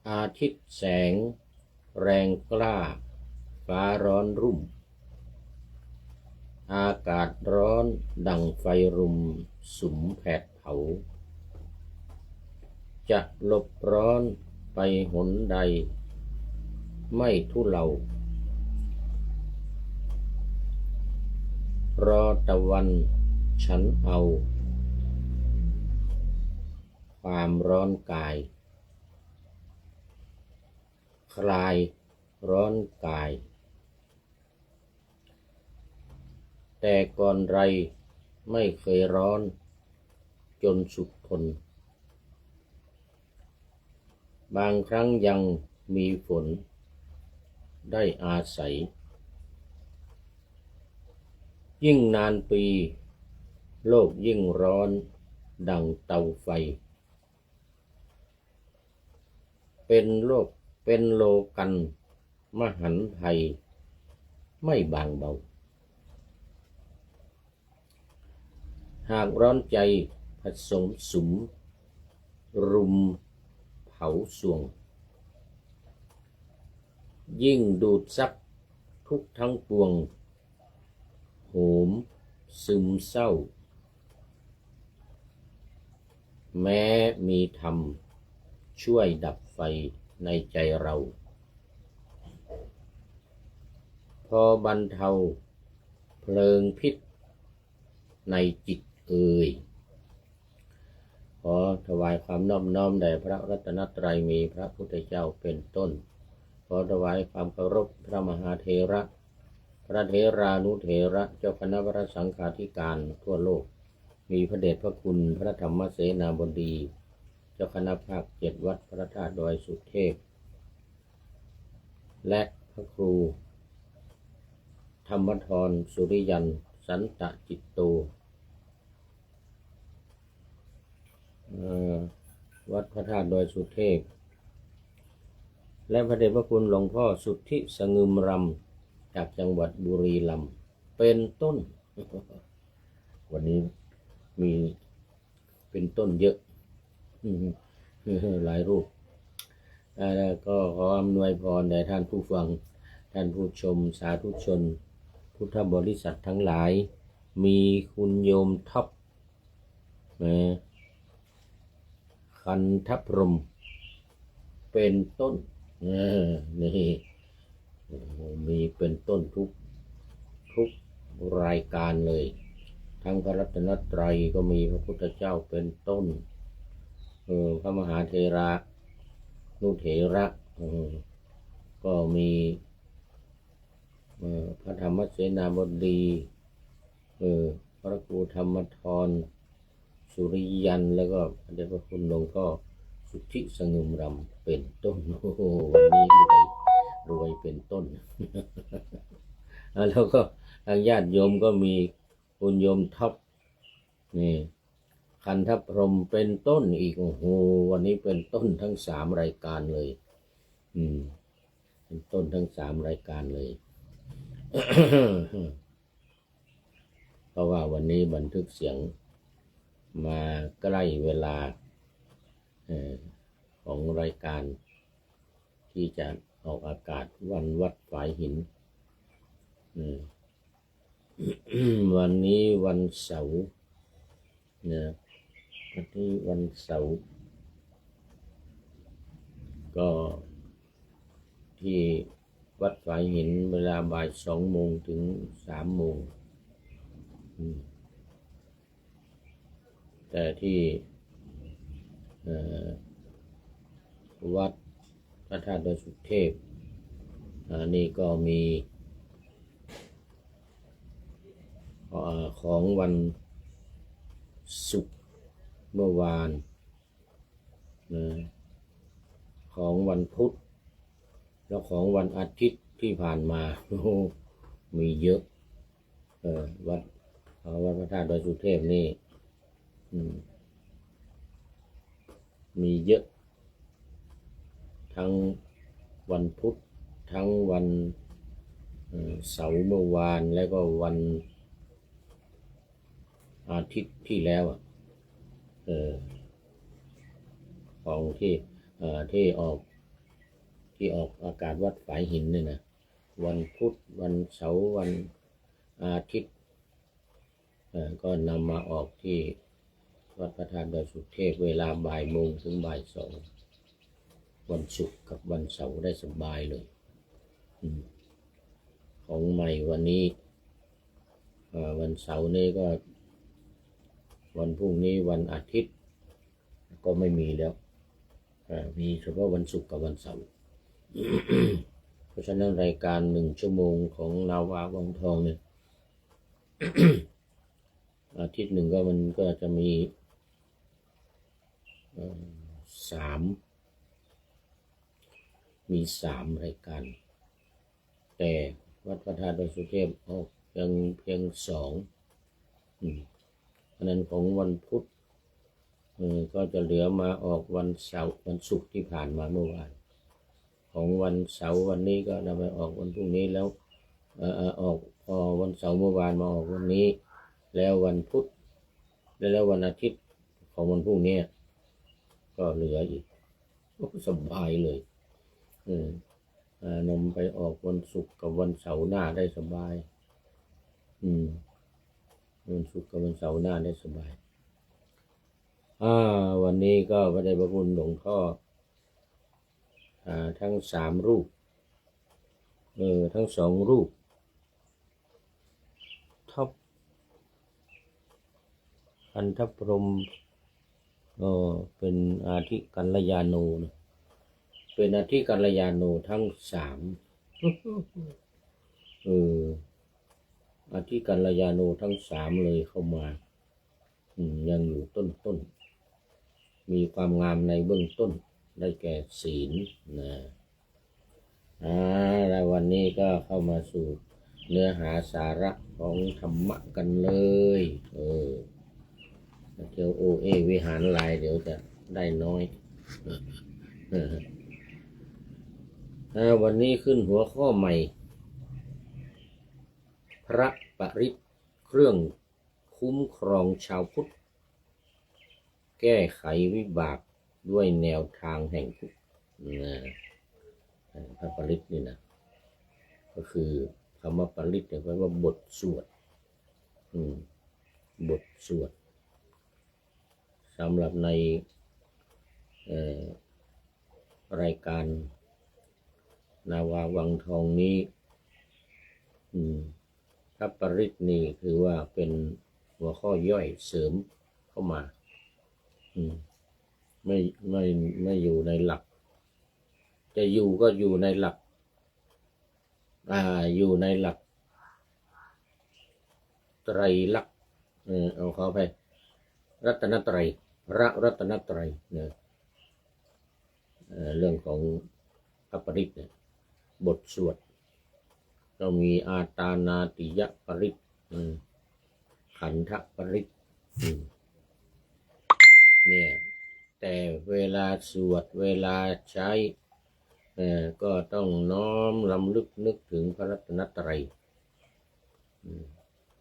อาทิตย์แสงแรงกล้าฟ้าร้อนรุ่มอากาศร้อนดั่งไฟรุมสุมแผดเผาจะหลบร้อนไปหนใดไม่ทุเลารอตะวันฉันเอาความร้อนกายคลายร้อนกายแต่ก่อนไรไม่เคยร้อนจนสุดทนบางครั้งยังมีฝนได้อาศัยยิ่งนานปีโลกยิ่งร้อนดังเตาไฟเป็นโลกันมหันต์ภัยไม่บางเบาหากร้อนใจผสมสุมรุมเผาสวงยิ่งดูดซับทุกทั้งปวงโหมซึมเศร้าแม้มีธรรมช่วยดับไฟในใจเราพอบรรเทาเพลิงพิษในจิตขอถวายความนอบน้อมแด่พระรัตนตรัยมีพระพุทธเจ้าเป็นต้นขอถวายความเคารพพระมหาเถระพระเถรานุเถระเจ้าคณะพระสังฆาธิการทั่วโลกมีพระเดชพระคุณพระธรรมเสนาบดีเจ้าคณะภาค7วัดพระธาตุดอยสุเทพและพระครูธรรมธรสุริยันสันตจิตโตวัดพระธาตุดอยสุเทพและพระเดชพระคุณหลวงพ่อสุทธิสงึมรำจากจังหวัดบุรีรัมย์เป็นต้น วันนี้มีเป็นต้นเยอะหลายรูปก็ขออำนวยพรแด่ท่านผู้ฟังท่านผู้ชมสาธุชนพุทธบริษัททั้งหลายมีคุณโยมท็อปคันทพรหมเป็นต้นนี่มีเป็นต้นทุกรายการเลยทั้งพระรัตนตรัยก็มีพระพุทธเจ้าเป็นต้นพระมหาเถระนุเถระก็มีพระธรรมเสนาบดีพระครูธรรมธรสุริยันแล้วก็พระเดชพระคุณหลวงพ่อสุทธิสงึมรำเป็นต้นวันนี้รวยเป็นต้น แล้วก็ทางญาติโยมก็มีคุณโยมท็อปนี่คันทพรหมเป็นต้นอีกโอ้โหวันนี้เป็นต้นทั้ง3รายการเลยเป็นต้นทั้ง3รายการเลย เพราะว่าวันนี้บันทึกเสียงมาใกล้เวลาของรายการที่จะออกอากาศวันวัดฝายหินวันนี้วันเสาร์วันนี้วันเสาร์ก็ที่วัดฝายหินเวลาบ่าย2 โมงถึง3 โมงแต่ที่วัดพระธาตุดอยสุเทพนี่ก็มีของวันศุกร์เมื่อวานของวันพุธแล้วของวันอาทิตย์ที่ผ่านมามีเยอะวัดพระธาตุดอยสุเทพนี่มีเยอะทั้งวันพุธทั้งวันเสาร์เมื่อวานแล้วก็วันอาทิตย์ที่แล้วของที่ออก ที่ออกอากาศวัดฝายหินเนี่ยนะวันพุธวันเสาร์วันอาทิตย์ก็นำมาออกที่วัดพระธาตุดอยสุเทพเวลาบ่ายโมงถึงบ่ายสองวันศุกร์กับวันเสาร์ได้สบายเลยของใหม่วันนี้วันเสาร์นี้ก็วันพรุ่งนี้วันอาทิตย์ก็ไม่มีแล้วมีเฉพาะวันศุกร์กับวันเสาร์ เพราะฉะนั้นรายการ1 ชั่วโมงของนาวาวังทองเนี่ย อาทิตย์หนึ่งก็มันก็จะมี3รายการแต่วัดพระธาตุดอยสุเทพออกเพียง2เพราะนั้นของวันพุธก็จะเหลือมาออกวันเสาร์วันศุกร์ที่ผ่านมาเมื่อวานของวันเสาร์วันนี้ก็นำไปออกวันพรุ่งนี้แล้วออกวันเสาร์เมื่อวานมาออกวันนี้แล้ววันพุธแล้ววันอาทิตย์ของวันพรุ่งนี้ก็เหลืออีกสบายเลยนำไปออกวันศุกร์กับวันเสาร์หน้าได้สบายวันศุกร์กับวันเสาร์หน้าได้สบายวันนี้ก็พระเดชพระคุณหลวงพ่อทั้ง3 รูปทั้ง2 รูปท็อปพันธพรหมเป็นอาทิกัลยาโนนะเป็นอาทิกัลยาโนทั้ง3อาทิกัลยาโนทั้ง3เลยเข้ามายังอยู่ต้นมีความงามในเบื้องต้นได้แก่ศีลนะแล้ววันนี้ก็เข้ามาสู่เนื้อหาสาระของธรรมะกันเลยเที่ยววิหารลายเดี๋ยวจะได้น้อยวันนี้ขึ้นหัวข้อใหม่พระปริตรเครื่องคุ้มครองชาวพุทธแก้ไขวิบากด้วยแนวทางแห่งทุกข์พระปริตรนี่นะก็คือคำว่าปริตรเนี่ยแปลว่าบทสวดบทสวดสำหรับในรายการนาวาวังทองนี้พระปริตรนี่คือว่าเป็นหัวข้อย่อยเสริมเข้ามาไม่อยู่ในหลักจะอยู่ก็อยู่ในหลักอยู่ในหลักไตรลักษณ์เอาเข้าไปรัตนตรัยรัตนตรัยเนี่ยเรื่องของพระปริตรเนี่ยบทสวดก็มีอาตานาติยปริตรขันธปริตรเนี่ยแต่เวลาสวดเวลาใช้ก็ต้องน้อมรำลึกนึกถึงพระรัตนตรัย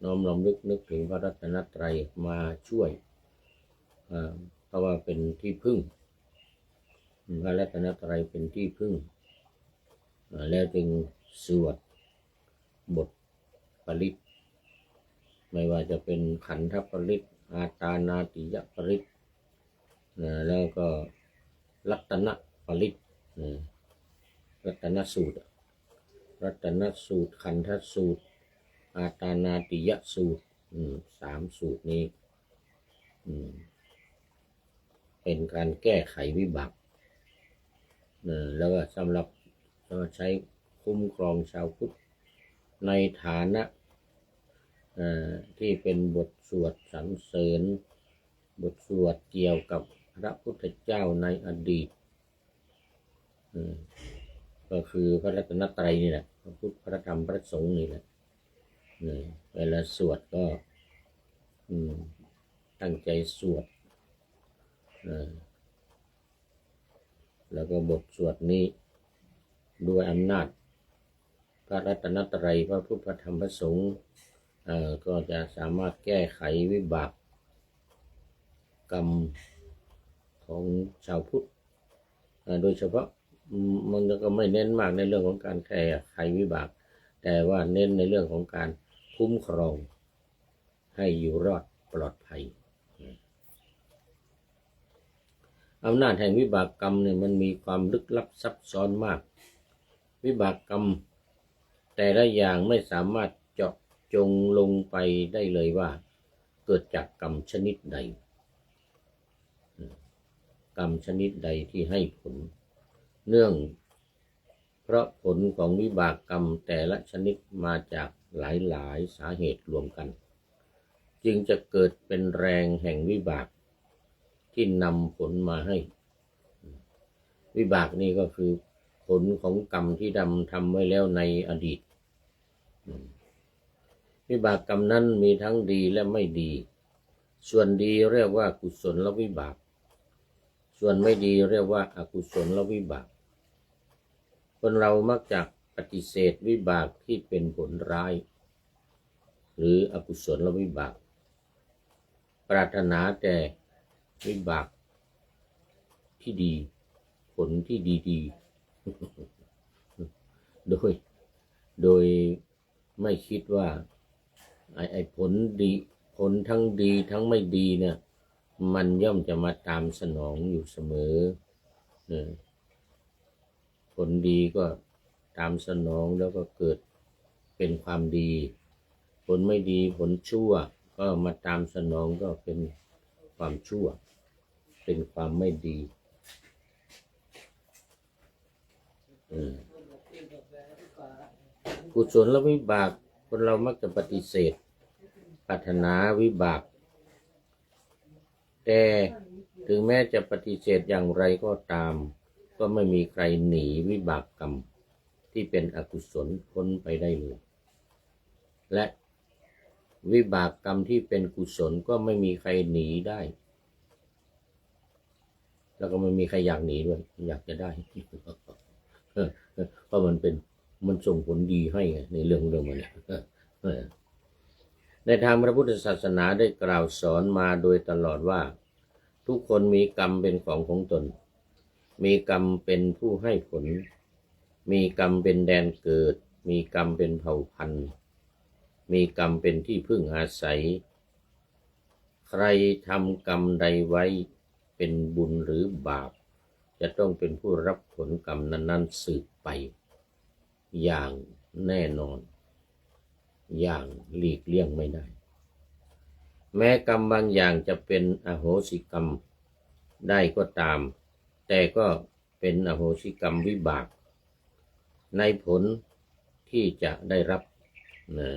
น้อมรำลึกนึกถึงพระรัตนตรัยมาช่วยเพราะว่าเป็นที่พึ่งพระรัตนตรัยเป็นที่พึ่งแล้วจึงสวดบทปริตรไม่ว่าจะเป็นขันธปริตรอาตานาติยปริตรแล้วก็รัตนปริตรรัตนสูตรขันธสูตรอาตานาติยสูตร3 สูตรนี้เป็นการแก้ไขวิบากแล้วก็สำหรับใช้คุ้มครองชาวพุทธในฐานะที่เป็นบทสวดสรรเสริญบทสวดเกี่ยวกับพระพุทธเจ้าในอดีตก็คือพระรัตนตรัยนี่แหละพระพุทธพระธรรมพระสงฆ์นี่แหละเวลาสวดก็ตั้งใจสวดแล้วก็บทสวดนี้ด้วยอำนาจพระรัตนตรัยพระพุทธพระธรรมพระสงฆ์ก็จะสามารถแก้ไขวิบากกรรมของชาวพุทธโดยเฉพาะ มันก็ไม่เน้นมากในเรื่องของการแก้ไขวิบากแต่ว่าเน้นในเรื่องของการคุ้มครองให้อยู่รอดปลอดภัยอำนาจแห่งวิบากกรรมเนี่ยมันมีความลึกลับซับซ้อนมากวิบากกรรมแต่ละอย่างไม่สามารถเจาะจงลงไปได้เลยว่าเกิดจากกรรมชนิดใดกรรมชนิดใดที่ให้ผลเนื่องเพราะผลของวิบากกรรมแต่ละชนิดมาจากหลายสาเหตุรวมกันจึงจะเกิดเป็นแรงแห่งวิบากที่นำผลมาให้วิบากนี่ก็คือผลของกรรมที่ทำไว้แล้วในอดีตวิบากกรรมนั้นมีทั้งดีและไม่ดีส่วนดีเรียกว่ากุศลวิบากส่วนไม่ดีเรียกว่าอกุศลวิบากคนเรามักจะปฏิเสธวิบากที่เป็นผลร้ายหรืออกุศลวิบากปรารถนาแต่วิบากที่ดีผลที่ดีๆโดยไม่คิดว่าไอ้ผลดีผลทั้งดีทั้งไม่ดีเนี่ยมันย่อมจะมาตามสนองอยู่เสมอผลดีก็ตามสนองแล้วก็เกิดเป็นความดีผลไม่ดีผลชั่วก็มาตามสนองก็เป็นความชั่วเป็นความไม่ดีกุศลวิบากคนเรามักจะปฏิเสธปรารถนาวิบากแต่ถึงแม้จะปฏิเสธอย่างไรก็ตามก็ไม่มีใครหนีวิบากกรรมที่เป็นอกุศลพ้นไปได้เลยและวิบากกรรมที่เป็นกุศลก็ไม่มีใครหนีได้แล้วก็ไม่มีใครอยากหนีด้วยอยากจะได้เพราะมันส่งผลดีให้ไงในเรื่องมันเนี่ยในทางพระพุทธศาสนาได้กล่าวสอนมาโดยตลอดว่าทุกคนมีกรรมเป็นของตนมีกรรมเป็นผู้ให้ผลมีกรรมเป็นแดนเกิดมีกรรมเป็นเผ่าพันธุ์มีกรรมเป็นที่พึ่งอาศัยใครทำกรรมใดไว้เป็นบุญหรือบาปจะต้องเป็นผู้รับผลกรรมนั้นๆสืบไปอย่างแน่นอนอย่างหลีกเลี่ยงไม่ได้แม้กรรมบางอย่างจะเป็นอโหสิกรรมได้ก็ตามแต่ก็เป็นอโหสิกรรมวิบากในผลที่จะได้รับนะ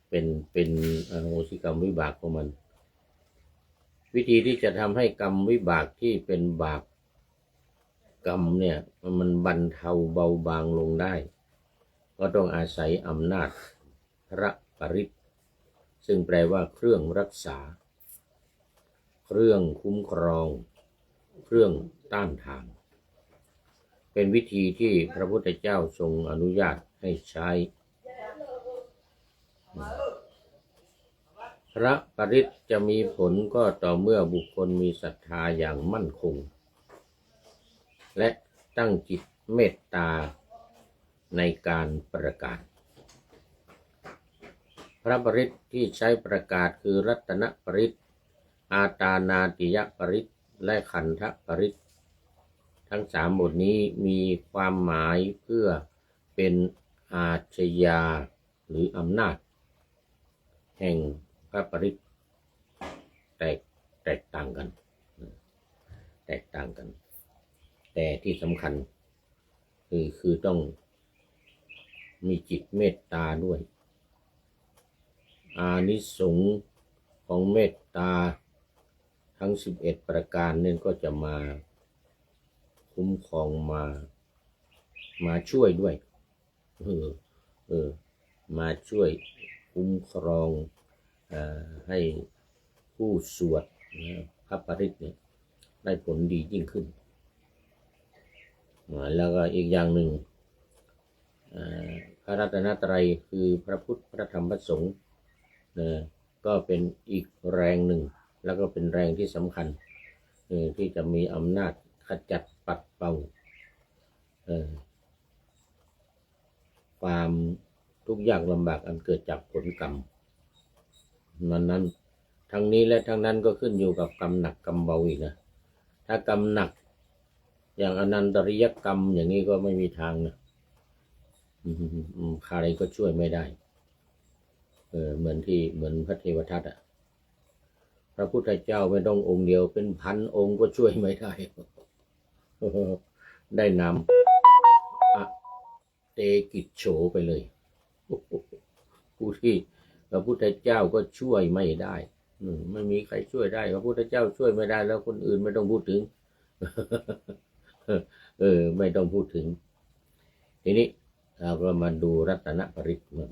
เป็นอโหสิกรรมวิบากของมันวิธีที่จะทำให้กรรมวิบากที่เป็นบาปกรรมเนี่ยมันบรรเทาเบาบางลงได้ก็ต้องอาศัยอำนาจพระปริตซึ่งแปลว่าเครื่องรักษาเครื่องคุ้มครองเครื่องต้านทานเป็นวิธีที่พระพุทธเจ้าทรงอนุญาตให้ใช้พระปริตจะมีผลก็ต่อเมื่อบุคคลมีศรัทธาอย่างมั่นคงและตั้งจิตเมตตาในการประกาศพระปริตที่ใช้ประกาศคือรัตนปริตอาตานาติยปริตและขันธปริตทั้ง3บทนี้มีความหมายเพื่อเป็นอาชญาหรืออำนาจแห่งพระปริตแตกต่างกันแต่ที่สำคัญคือต้องมีจิตเมตตาด้วยอานิสงส์ของเมตตาทั้ง11ประการนั่นก็จะมาคุ้มครองมาช่วยด้วยมาช่วยคุ้มครองให้ผู้สวดพระปริตเนี่ยได้ผลดียิ่งขึ้นแล้วก็อีกอย่างหนึ่งพระรัตนตรัยคือพระพุทธพระธรรมพระสงฆ์ก็เป็นอีกแรงหนึ่งแล้วก็เป็นแรงที่สำคัญที่จะมีอำนาจขจัดปัดเป่า เออความทุกข์ยากลำบากอันเกิดจากผลกรรมนั้นทั้งนี้และทั้งนั้นก็ขึ้นอยู่กับกรรมหนักกรรมเบาอีกนะถ้ากรรมหนักอย่างอนันตริยกรรมอย่างนี้ก็ไม่มีทางนะใครก็ช่วยไม่ได้เหมือนพระเทวทัตพระพุทธเจ้าไม่ต้ององค์เดียวเป็นพันองค์ก็ช่วยไม่ได้ได้นำเตกิจโฉไปเลยผู้ที่พระพุทธเจ้าก็ช่วยไม่ได้ไม่มีใครช่วยได้พระพุทธเจ้าช่วยไม่ได้แล้วคนอื่นไม่ต้องพูดถึงไม่ต้องพูดถึงทีนี้เราก็มาดูรัตนปริตมั่ง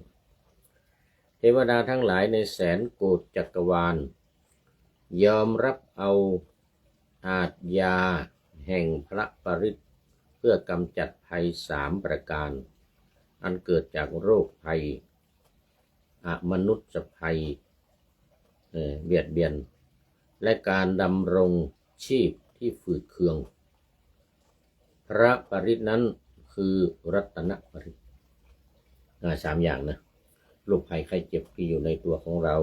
เทวดาทั้งหลายในแสนโกฏจักรวาลยอมรับเอาอาทยาแห่งพระปริตเพื่อกำจัดภัย3ประการอันเกิดจากโรคภัยอมนุษยภัยเบียดเบียนและการดำรงชีพที่ฝืดเคืองพระปริตนั้นคือรัตนปริต3อย่างนะโรคภัยไข้เจ็บที่อยู่ในตัวของเรา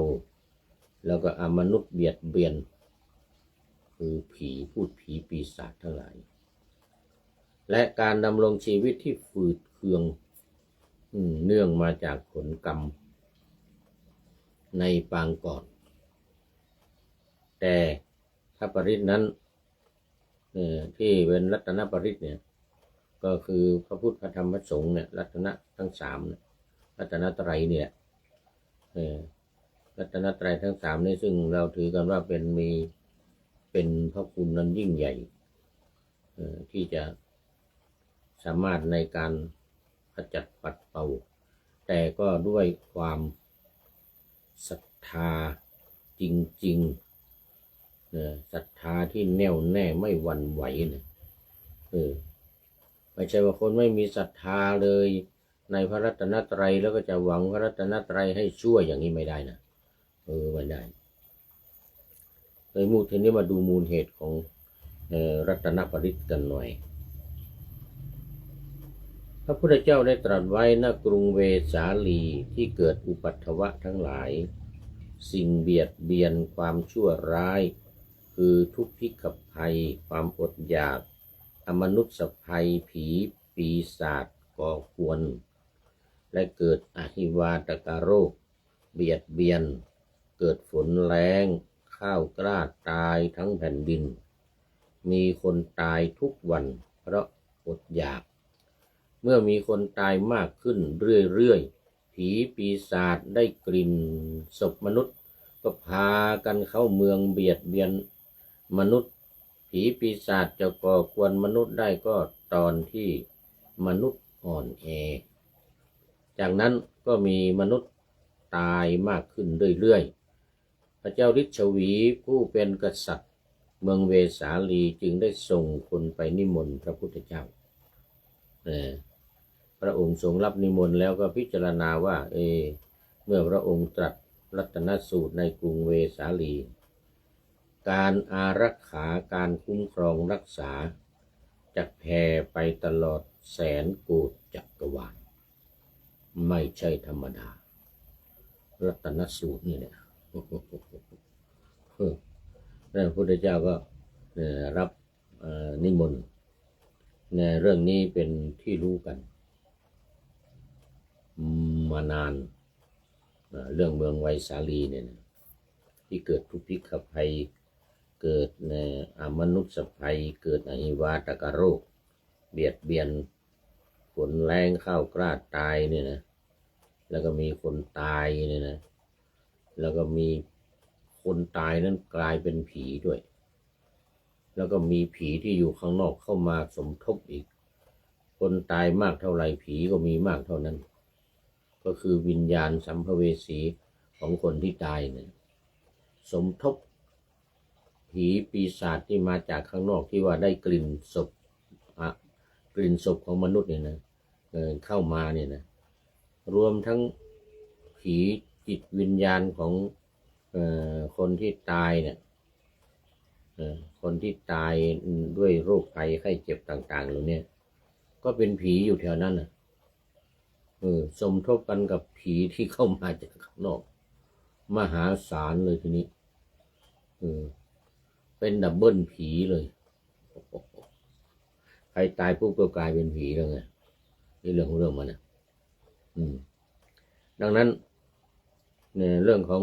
แล้วก็อมนุษย์เบียดเบียนคือผีพูดผีปีศาจทั้งหลายและการดำรงชีวิตที่ฝืดเคืองเนื่องมาจากผลกรรมในปางก่อนแต่ถ้าปริตนั้นที่เป็นรัตนปริตเนี่ยก็คือพระพุทธพระธรรมพระสงฆ์เนี่ยรัตนะทั้ง3เนี่ยรัตนตรัยเนี่ยรัตนตรัยทั้ง3นี้ซึ่งเราถือกันว่าเป็นพระคุณนั้นยิ่งใหญ่ที่จะสามารถในการขจัดปัดเป่าแต่ก็ด้วยความศรัทธาจริงๆศรัทธาที่แน่วแน่ไม่หวั่นไหวเนี่ยไม่ใช่ว่าคนไม่มีศรัทธาเลยในพระรัตนตรัยแล้วก็จะหวังพระรัตนตรัยให้ช่วยอย่างนี้ไม่ได้นะไม่ได้เลยทีนี้มาดูมูลเหตุของรัตนปริตกันหน่อยพระพุทธเจ้าได้ตรัสไว้ณกรุงเวสาลีที่เกิดอุปัฏฐวะทั้งหลายสิ่งเบียดเบียนความชั่วร้ายคือทุกพิกภัยความอดอยากอมนุษยภัยผีปีศาจก่อกวนและเกิดอหิวาตกโรคเบียดเบียนเกิดฝนแล้งข้าวกล้าตายทั้งแผ่นดินมีคนตายทุกวันเพราะอดอยากเมื่อมีคนตายมากขึ้นเรื่อยๆผีปีศาจได้กลิ่นศพมนุษย์ก็พากันเข้าเมืองเบียดเบียนมนุษย์ผีปีศาจจะก่อกวนมนุษย์ได้ก็ตอนที่มนุษย์อ่อนแอจากนั้นก็มีมนุษย์ตายมากขึ้นเรื่อยๆพระเจ้าฤชวีผู้เป็นกษัตริย์เมืองเวสาลีจึงได้ส่งคนไปนิมนต์พระพุทธเจ้าพระองค์ทรงรับนิมนต์แล้วก็พิจารณาว่าเมื่อพระองค์ตรัสรัตนสูตรในกรุงเวสาลีการอารักขาการคุ้มครองรักษาจะแผ่ไปตลอดแสนโกฏจักรวาลไม่ใช่ธรรมดารัตนสูตรนี่แหละพระพุทธเจ้าก็รับนิมนต์ในเรื่องนี้เป็นที่รู้กันมานานเรื่องเมืองไวสาลีเนี่ยที่เกิดทุพพิกภัยเกิดอมนุษยภัยเกิดอหิวาตกโรคเบียดเบียนฝนแรงข้าวกล้าตายเนี่ยนะแล้วก็มีคนตายเนี่ยนะแล้วก็มีคนตายนั้นกลายเป็นผีด้วยแล้วก็มีผีที่อยู่ข้างนอกเข้ามาสมทบอีกคนตายมากเท่าไหร่ผีก็มีมากเท่านั้นก็คือวิญญาณสัมภเวสีของคนที่ตายเนี่ยสมทบผีปีศาจที่มาจากข้างนอกที่ว่าได้กลิ่นศพกลิ่นศพของมนุษย์เนี่ยนะเข้ามาเนี่ยนะรวมทั้งผีจิตวิญญาณของคนที่ตายเนี่ยคนที่ตายด้วยโรคภัยไข้เจ็บต่างๆเหล่านี้ก็ ก็เป็นผีอยู่แถวนั้นน่ะสมทบกันกับผีที่เข้ามาจากข้างนอกมหาศาลเลยทีนี้เป็นดับเบิลผีเลยใครตายปุ๊บก็กลายเป็นผีแล้วไงนี่เรื่องของเรื่องมันนะดังนั้นเนี่ยเรื่องของ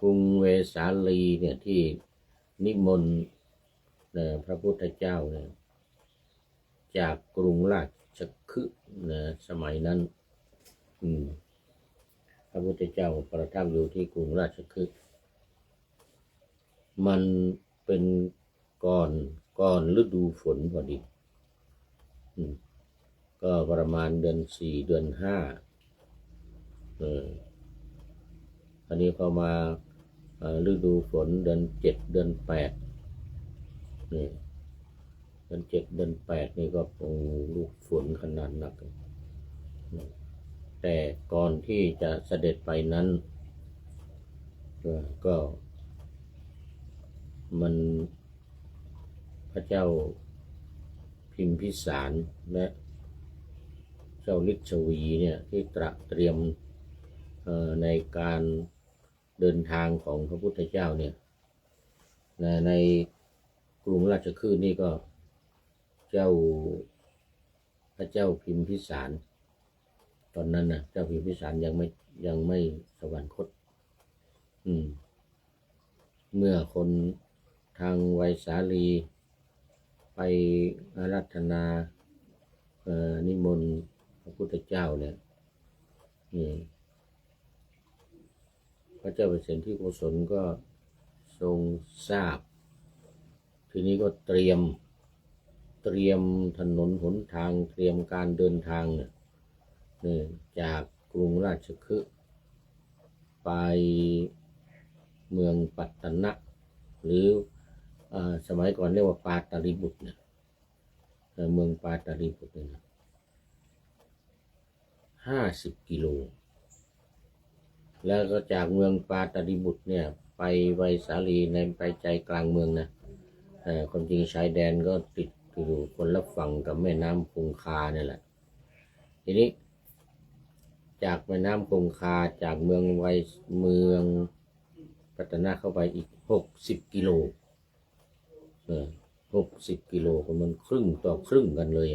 กรุงเวสาลีเนี่ยที่นิมนต์พระพุทธเจ้าเนี่ยจากกรุงราชคฤห์นะสมัยนั้นพระพุทธเจ้าประทับอยู่ที่กรุงราชคฤห์มันเป็นก่อนฤดูฝนพอดีก็ประมาณเดือน4เดือน5อันนี้พอมาฤดูฝนเดือน7เดือน8นี่เดือน7เดือน8นี่ก็ลูกฝนขนาดหนักแต่ก่อนที่จะเสด็จไปนั้นก็มันพระเจ้าพิมพิสารและเจ้าฤทธิ์ชวีเนี่ยที่เตรียมในการเดินทางของพระพุทธเจ้าเนี่ยในกรุงราชคฤห์นี่ก็พระเจ้าพิมพิสารตอนนั้นนะเจ้าพิมพิสารยังไม่สวรรคตเมื่อคนทางไวสาลีไปอาราธนานิมนต์พระพุทธเจ้าเนี่ยพระเจ้าเปรตที่โกศลก็ทรงทราบทีนี้ก็เตรียมถนนหนทางเตรียมการเดินทางเนี่ยจากกรุงราชคฤห์ไปเมืองปัตตนะหรือสมัยก่อนเรียกว่าปาตาลีบุตรเนี่ยเมืองปาตาลีบุตรเนี่ย50 กิโลแล้วก็จากเมืองปาตาลีบุตรเนี่ยไปไวสาลีในไปใจกลางเมืองนะความจริงชายแดนก็ติดอยู่คนละฝั่งกับแม่น้ำคงคาเนี่ยแหละทีนี้จากแม่น้ำคงคาจากเมืองปัตตนะเข้าไปอีก60 กิโล60 กิโลก็มันครึ่งต่อครึ่งกันเลย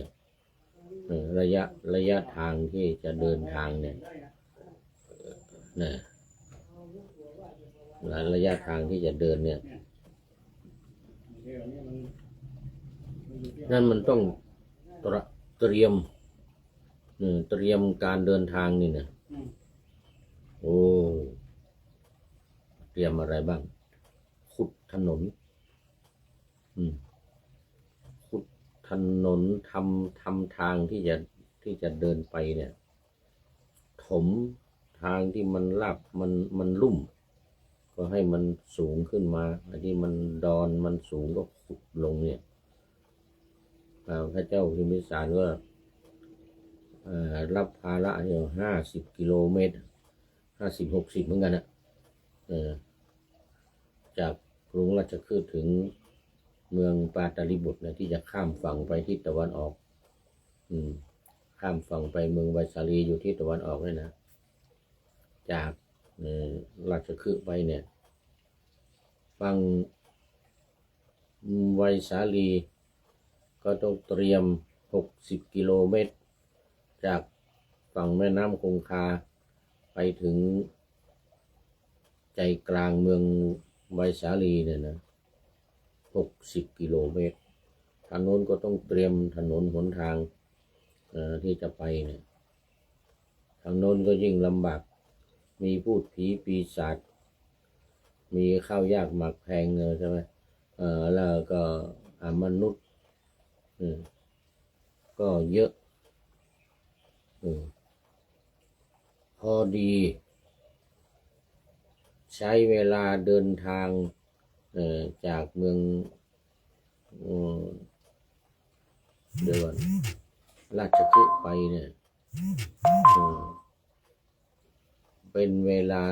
ระยะทางที่จะเดินทางเนี่ยระยะทางที่จะเดินเนี่ยนั่นมันต้องเตรียมการเดินทางนี่นะเตรียมอะไรบ้างขุดถนนทำทางที่จะเดินไปเนี่ยถมทางที่มันราบมันลุ่มก็ให้มันสูงขึ้นมาอันที่มันดอนมันสูงก็ขุดลงเนี่ยพระเจ้าพิมพิสารก็รับภาระอยู่50 กิโลเมตร50-60เหมือนกันนะจากกรุงราชคฤห์ถึงเมืองปาตาลีบุตรนะที่จะข้ามฝั่งไปทิศตะวันออกข้ามฝั่งไปเมืองไวสาลีอยู่ที่ตะวันออกเลยนะจากราชคฤห์ไปเนี่ยฝั่งไวสาลีก็ต้องเตรียม60 กิโลเมตรจากฝั่งแม่น้ำคงคาไปถึงใจกลางเมืองไวสาลีเนี่ยนะ60 กิโลเมตรทางโน้นก็ต้องเตรียมถนนหนทางที่จะไปเนี่ยทางโน้นก็ยิ่งลำบากมีพูดผีปีศาจมีข้าวยากหมากแพงใช่ไหมแล้วก็มนุษย์ก็เยอะพอดีใช้เวลาเดินทางจากเมืองเดือนราชคฤห์ไปเนี่ยเป็นเวลา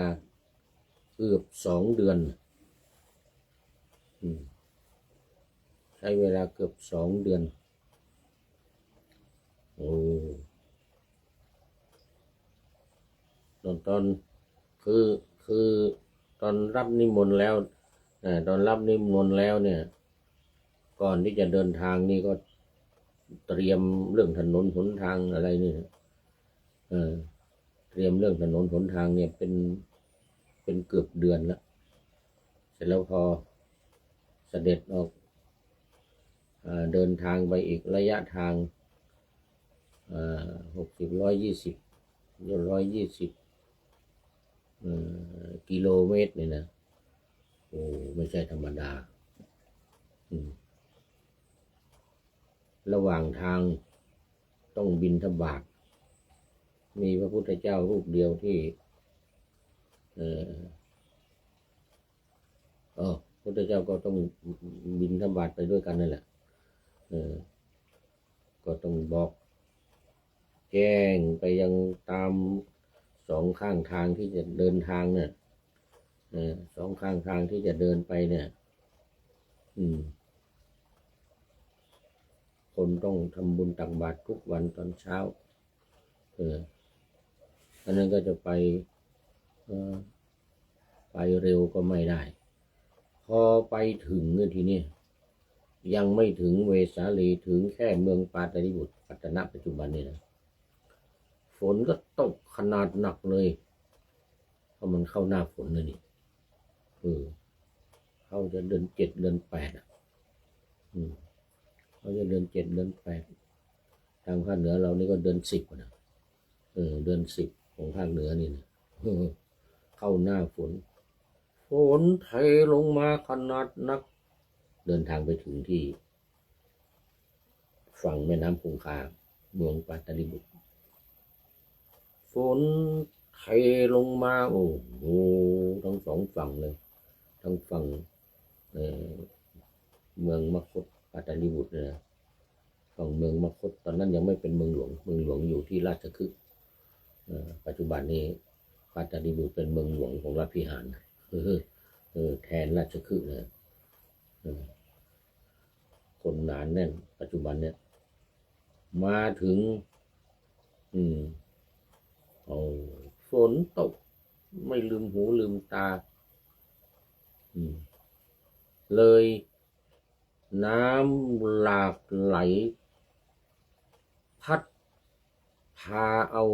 เกือบ2 เดือนใช้เวลาเกือบ2 เดือน ตอนคือคือตอนรับนิมนต์แล้วตอนรับนิมนต์แล้วเนี่ย ก่อนที่จะเดินทางนี่ก็เตรียมเรื่องถนนหนทางอะไรนี่เออเตรียมเรื่องถนนหนทางเนี่ยเป็นเกือบเดือนแล้วเสร็จแล้วพอเสด็จออกเดินทางไปอีกระยะทาง120 กิโลเมตรเนี่ยนะโอ้ไม่ใช่ธรรมดาระหว่างทางต้องบิณฑบาตมีพระพุทธเจ้ารูปเดียวที่พระพุทธเจ้าก็ต้องบิณฑบาตไปด้วยกันนั่นแหละก็ต้องบอกแจ้งไปยังตามสองข้างทางที่จะเดินทางเนี่ยสองข้างทางที่จะเดินไปเนี่ยคนต้องทำบุญตักบาตรทุกวันตอนเช้าอันนั้นก็จะไปเร็วก็ไม่ได้พอไปถึงทีนี้ยังไม่ถึงเวสาลีถึงแค่เมืองปาตลิบุตรปัตตนปัจจุบันนี่นะฝนก็ตกขนาดหนักเลยเพราะมันเข้าหน้าฝนเลยนี่เขาจะเดือน7 เดือน 8เขาจะเดือน7 เดือน 8ทางภาคเหนือเรานี่ก็เดือน10นะเดือน10ของภาคเหนือนี่นะเข้าหน้าฝนเทลงมาขนาดนักเดินทางไปถึงที่ฝั่งแม่น้ำคงคาเมืองปาตลิบุตรฝนเทลงมาโอ้โหทั้งสองฝั่งเลยทั้งฝั่งเมืองมคธปาตลิบุตรนะฝั่งเมืองมคธตอนนั้นยังไม่เป็นเมืองหลวงอยู่ที่ราชคฤห์ปัจจุบันนี้ปาตลิบุตรเป็นเมืองหลวงของรัฐพิหารแทนราชคฤห์นะคนหนาแน่นปัจจุบันเนี่ยมาถึงฝนตกไม่ลืมหูลืมตาเลยน้ำหลากไหลพัดพาเอา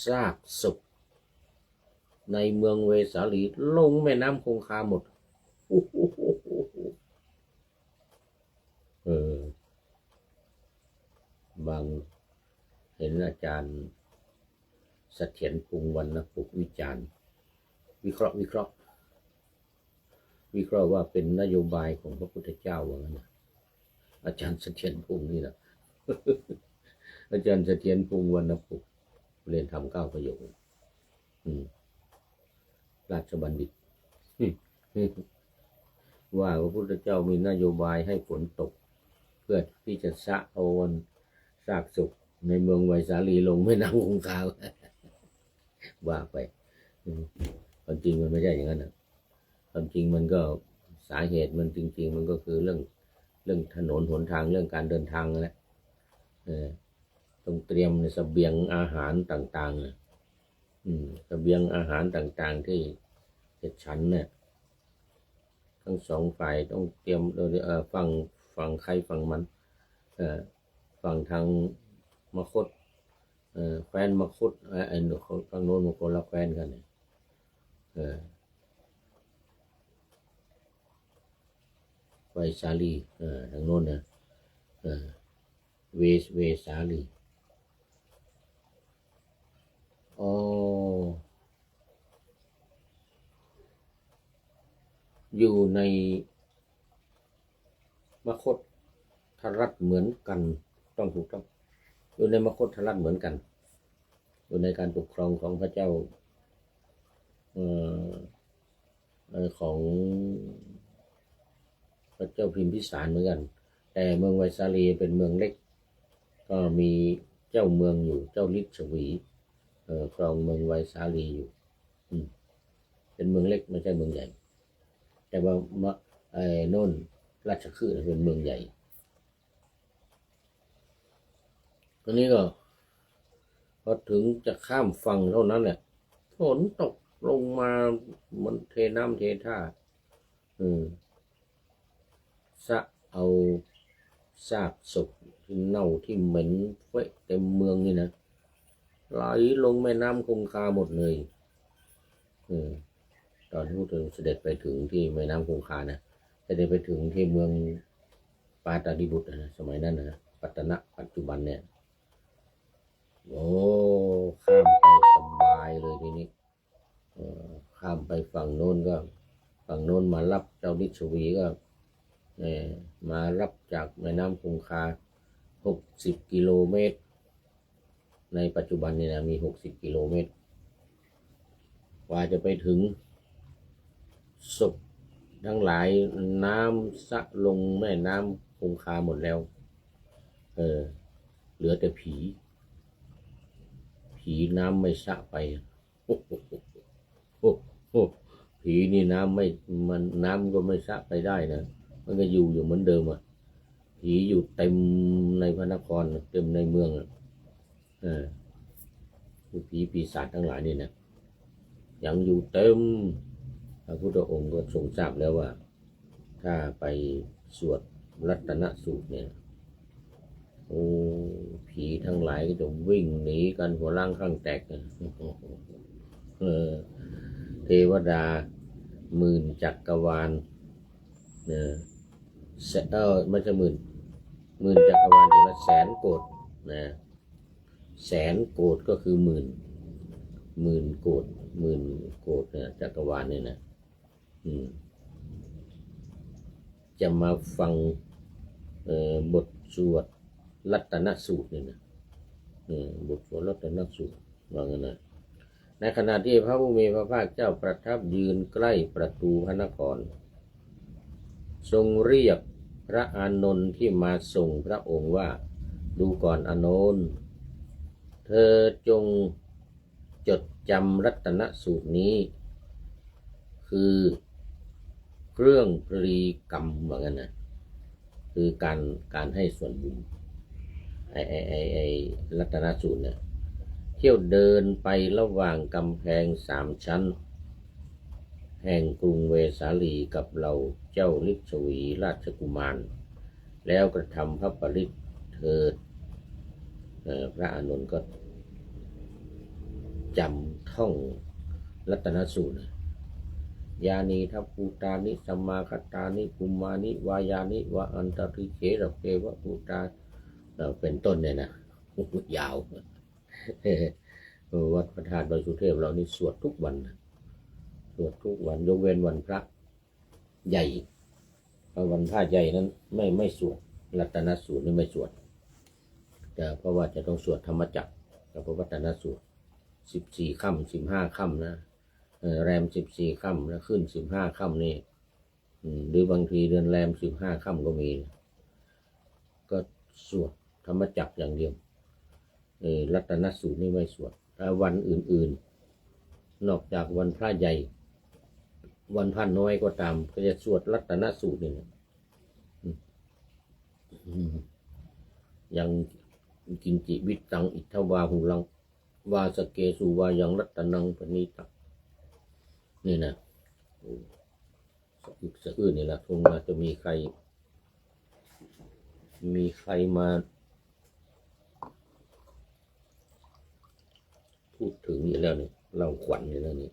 ซากศพในเมืองเวสาลีลงแม่น้ำคงคาหมดบางเห็นอาจารย์เสถียรพงษ์วรรณปุกวิจารณ์วิเคราะห์ว่าเป็นนโยบายของพระพุทธเจ้าว่างั้นนะอาจารย์เสถียรพงษ์นี่นะอาจารย์เสถียรพงษ์วรรณปุกเรียนธรรม9 ประโยคราชบัณฑิตว่าพระพุทธเจ้ามีนโยบายให้ฝนตกเพื่อที่จะสะเอาซากศพในเมืองไวสาลีลงแม่น้ำคงคาว่าไปความจริงมันไม่ใช่อย่างนั้นนะความจริงมันก็สาเหตุมันจริงๆมันก็คือเรื่องถนนหนทางเรื่องการเดินทางนั่นแหละต้องเตรียมเสบียงอาหารต่างๆเสบียงอาหารต่างๆที่จะฉันเนี่ยทั้งสองฝ่ายต้องเตรียมโดยฝั่งใครฝั่งมันฝั่งทางมคธแคว้นมคธไอ้ฝั่งโน้นมันคนละแคว้นกันเนี่ยไวสาลีทางโน้นนะเวสาลีอยู่ในมคธรัฐเหมือนกันต้องถูกต้องอยู่ในมคธรัฐเหมือนกันอยู่ในการปกครองของพระเจ้าของพระเจ้าพิมพิสารเหมือนกันแต่เมืองไวสาลีเป็นเมืองเล็กก็มีเจ้าเมืองอยู่เจ้าฤทธิ์ชวีครองเมืองไวสาลีอยู่เป็นเมืองเล็กไม่ใช่เมืองใหญ่แต่ว่าโน่นราชคฤห์เป็นเมืองใหญ่ตอนนี้ก็พอถึงจะข้ามฝั่งเท่านั้นแหละ ฝนตกลงมามันเทน้ำเทท่าสะเอาซากศพที่เน่าที่เหม็นเฟะเต็มเมืองนี่นะไหลลงแม่น้ำคงคาหมดเลยตอนที่พูดถึงเสด็จไปถึงที่แม่น้ำคงคานะเสด็จไปถึงที่เมืองปาตาดิบุตรนะสมัยนั้นนะปัตตนะปัจจุบันเนี่ยโอ้ข้ามไปสบายเลยทีนี้ข้ามไปฝั่งโน้นก็ฝั่งโน้นมารับเจ้าฤาษีก็มารับจากแม่น้ำคงคา60 กิโลเมตรในปัจจุบันเนี่ยนะมี60 กิโลเมตรกว่าจะไปถึงศพทั้งหลายน้ำสะลงแม่น้ำคงคาหมดแล้วเหลือแต่ผีน้ำไม่สะไปผีนี่น้ำไม่มันน้ำก็ไม่สะไปได้นะมันก็อยู่เหมือนเดิมอ่ะผีอยู่เต็มในพระนครเต็มในเมืองผีปีศาจทั้งหลายนี่นะยังอยู่เต็มพระพุทธองค์ก็ทรงทราบแล้วว่าถ้าไปสวดรัตนสูตรเนี่ยโอ้ผีทั้งหลายก็จะวิ่งหนีกันหัวล่างข้างแตกเทวดา10,000 จักรวาลไม่ใช่หมื่นจักรวาลแต่ละแสนโกฏนะแสนโกฏก็คือหมื่นโกฏนะจักรวาลเนี่ยนะจะมาฟังบทสวดรัตนสูตรเนี่ยนะบทสวดรัตนสูตรว่างั้นนะในขณะที่พระผู้มีพระภาคเจ้าประทับยืนใกล้ประตูพระนครทรงเรียกพระอานนท์ที่มาส่งพระองค์ว่าดูก่อนอานนท์เธอจงจดจำรัตนสูตรนี้คือเครื่องปรีกรรมว่างั้นนะคือการให้ส่วนบุญไอ้รัตนสูตรเนี่ยเที่ยวเดินไประหว่างกำแพง3 ชั้นแห่งกรุงเวสาลีกับเราเจ้าฤทธิ์ชวีราชกุมารแล้วกระทำพระปริตเถิดพระอานนท์ก็จำท่องรัตนสูตรยานีทัพปูตานิสัมมาคตานิกุมานิวายานิวะอันตริเขระเปวะปูตาเป็นต้นเนี่ยนะยาววัดพระธาตุดอยสุเทพเรานี่สวดทุกวันยกเว้นวันพระใหญ่วันพระใหญ่นั้นไม่สวดรัตนสูตรนี่ไม่สวดแต่เพราะว่าจะต้องสวดธรรมจักรกับพระรัตนสูตร14 ค่ำ15 ค่ำนะแรม14 ค่ำแล้วขึ้น15 ค่ำนี่หรือบางทีเดือนแรม15 ค่ำก็มีก็สวดธรรมจักรอย่างเดียวรัตนสูตรนี่ไม่สวดแต่วันอื่นๆนอกจากวันพระใหญ่วันพระน้อยก็ตามก็จะสวดรัตนสูตรนี่ยังกินจิวิตังอิทธวาหุลังวาสเกสุวายังรัตนังปณิตังนี่นะอีกสะอื้นนี่แหละคงมาจะมีใครมาพูดถึงนี่แล้วนี่เล่าขวัญนี่แล้วนี่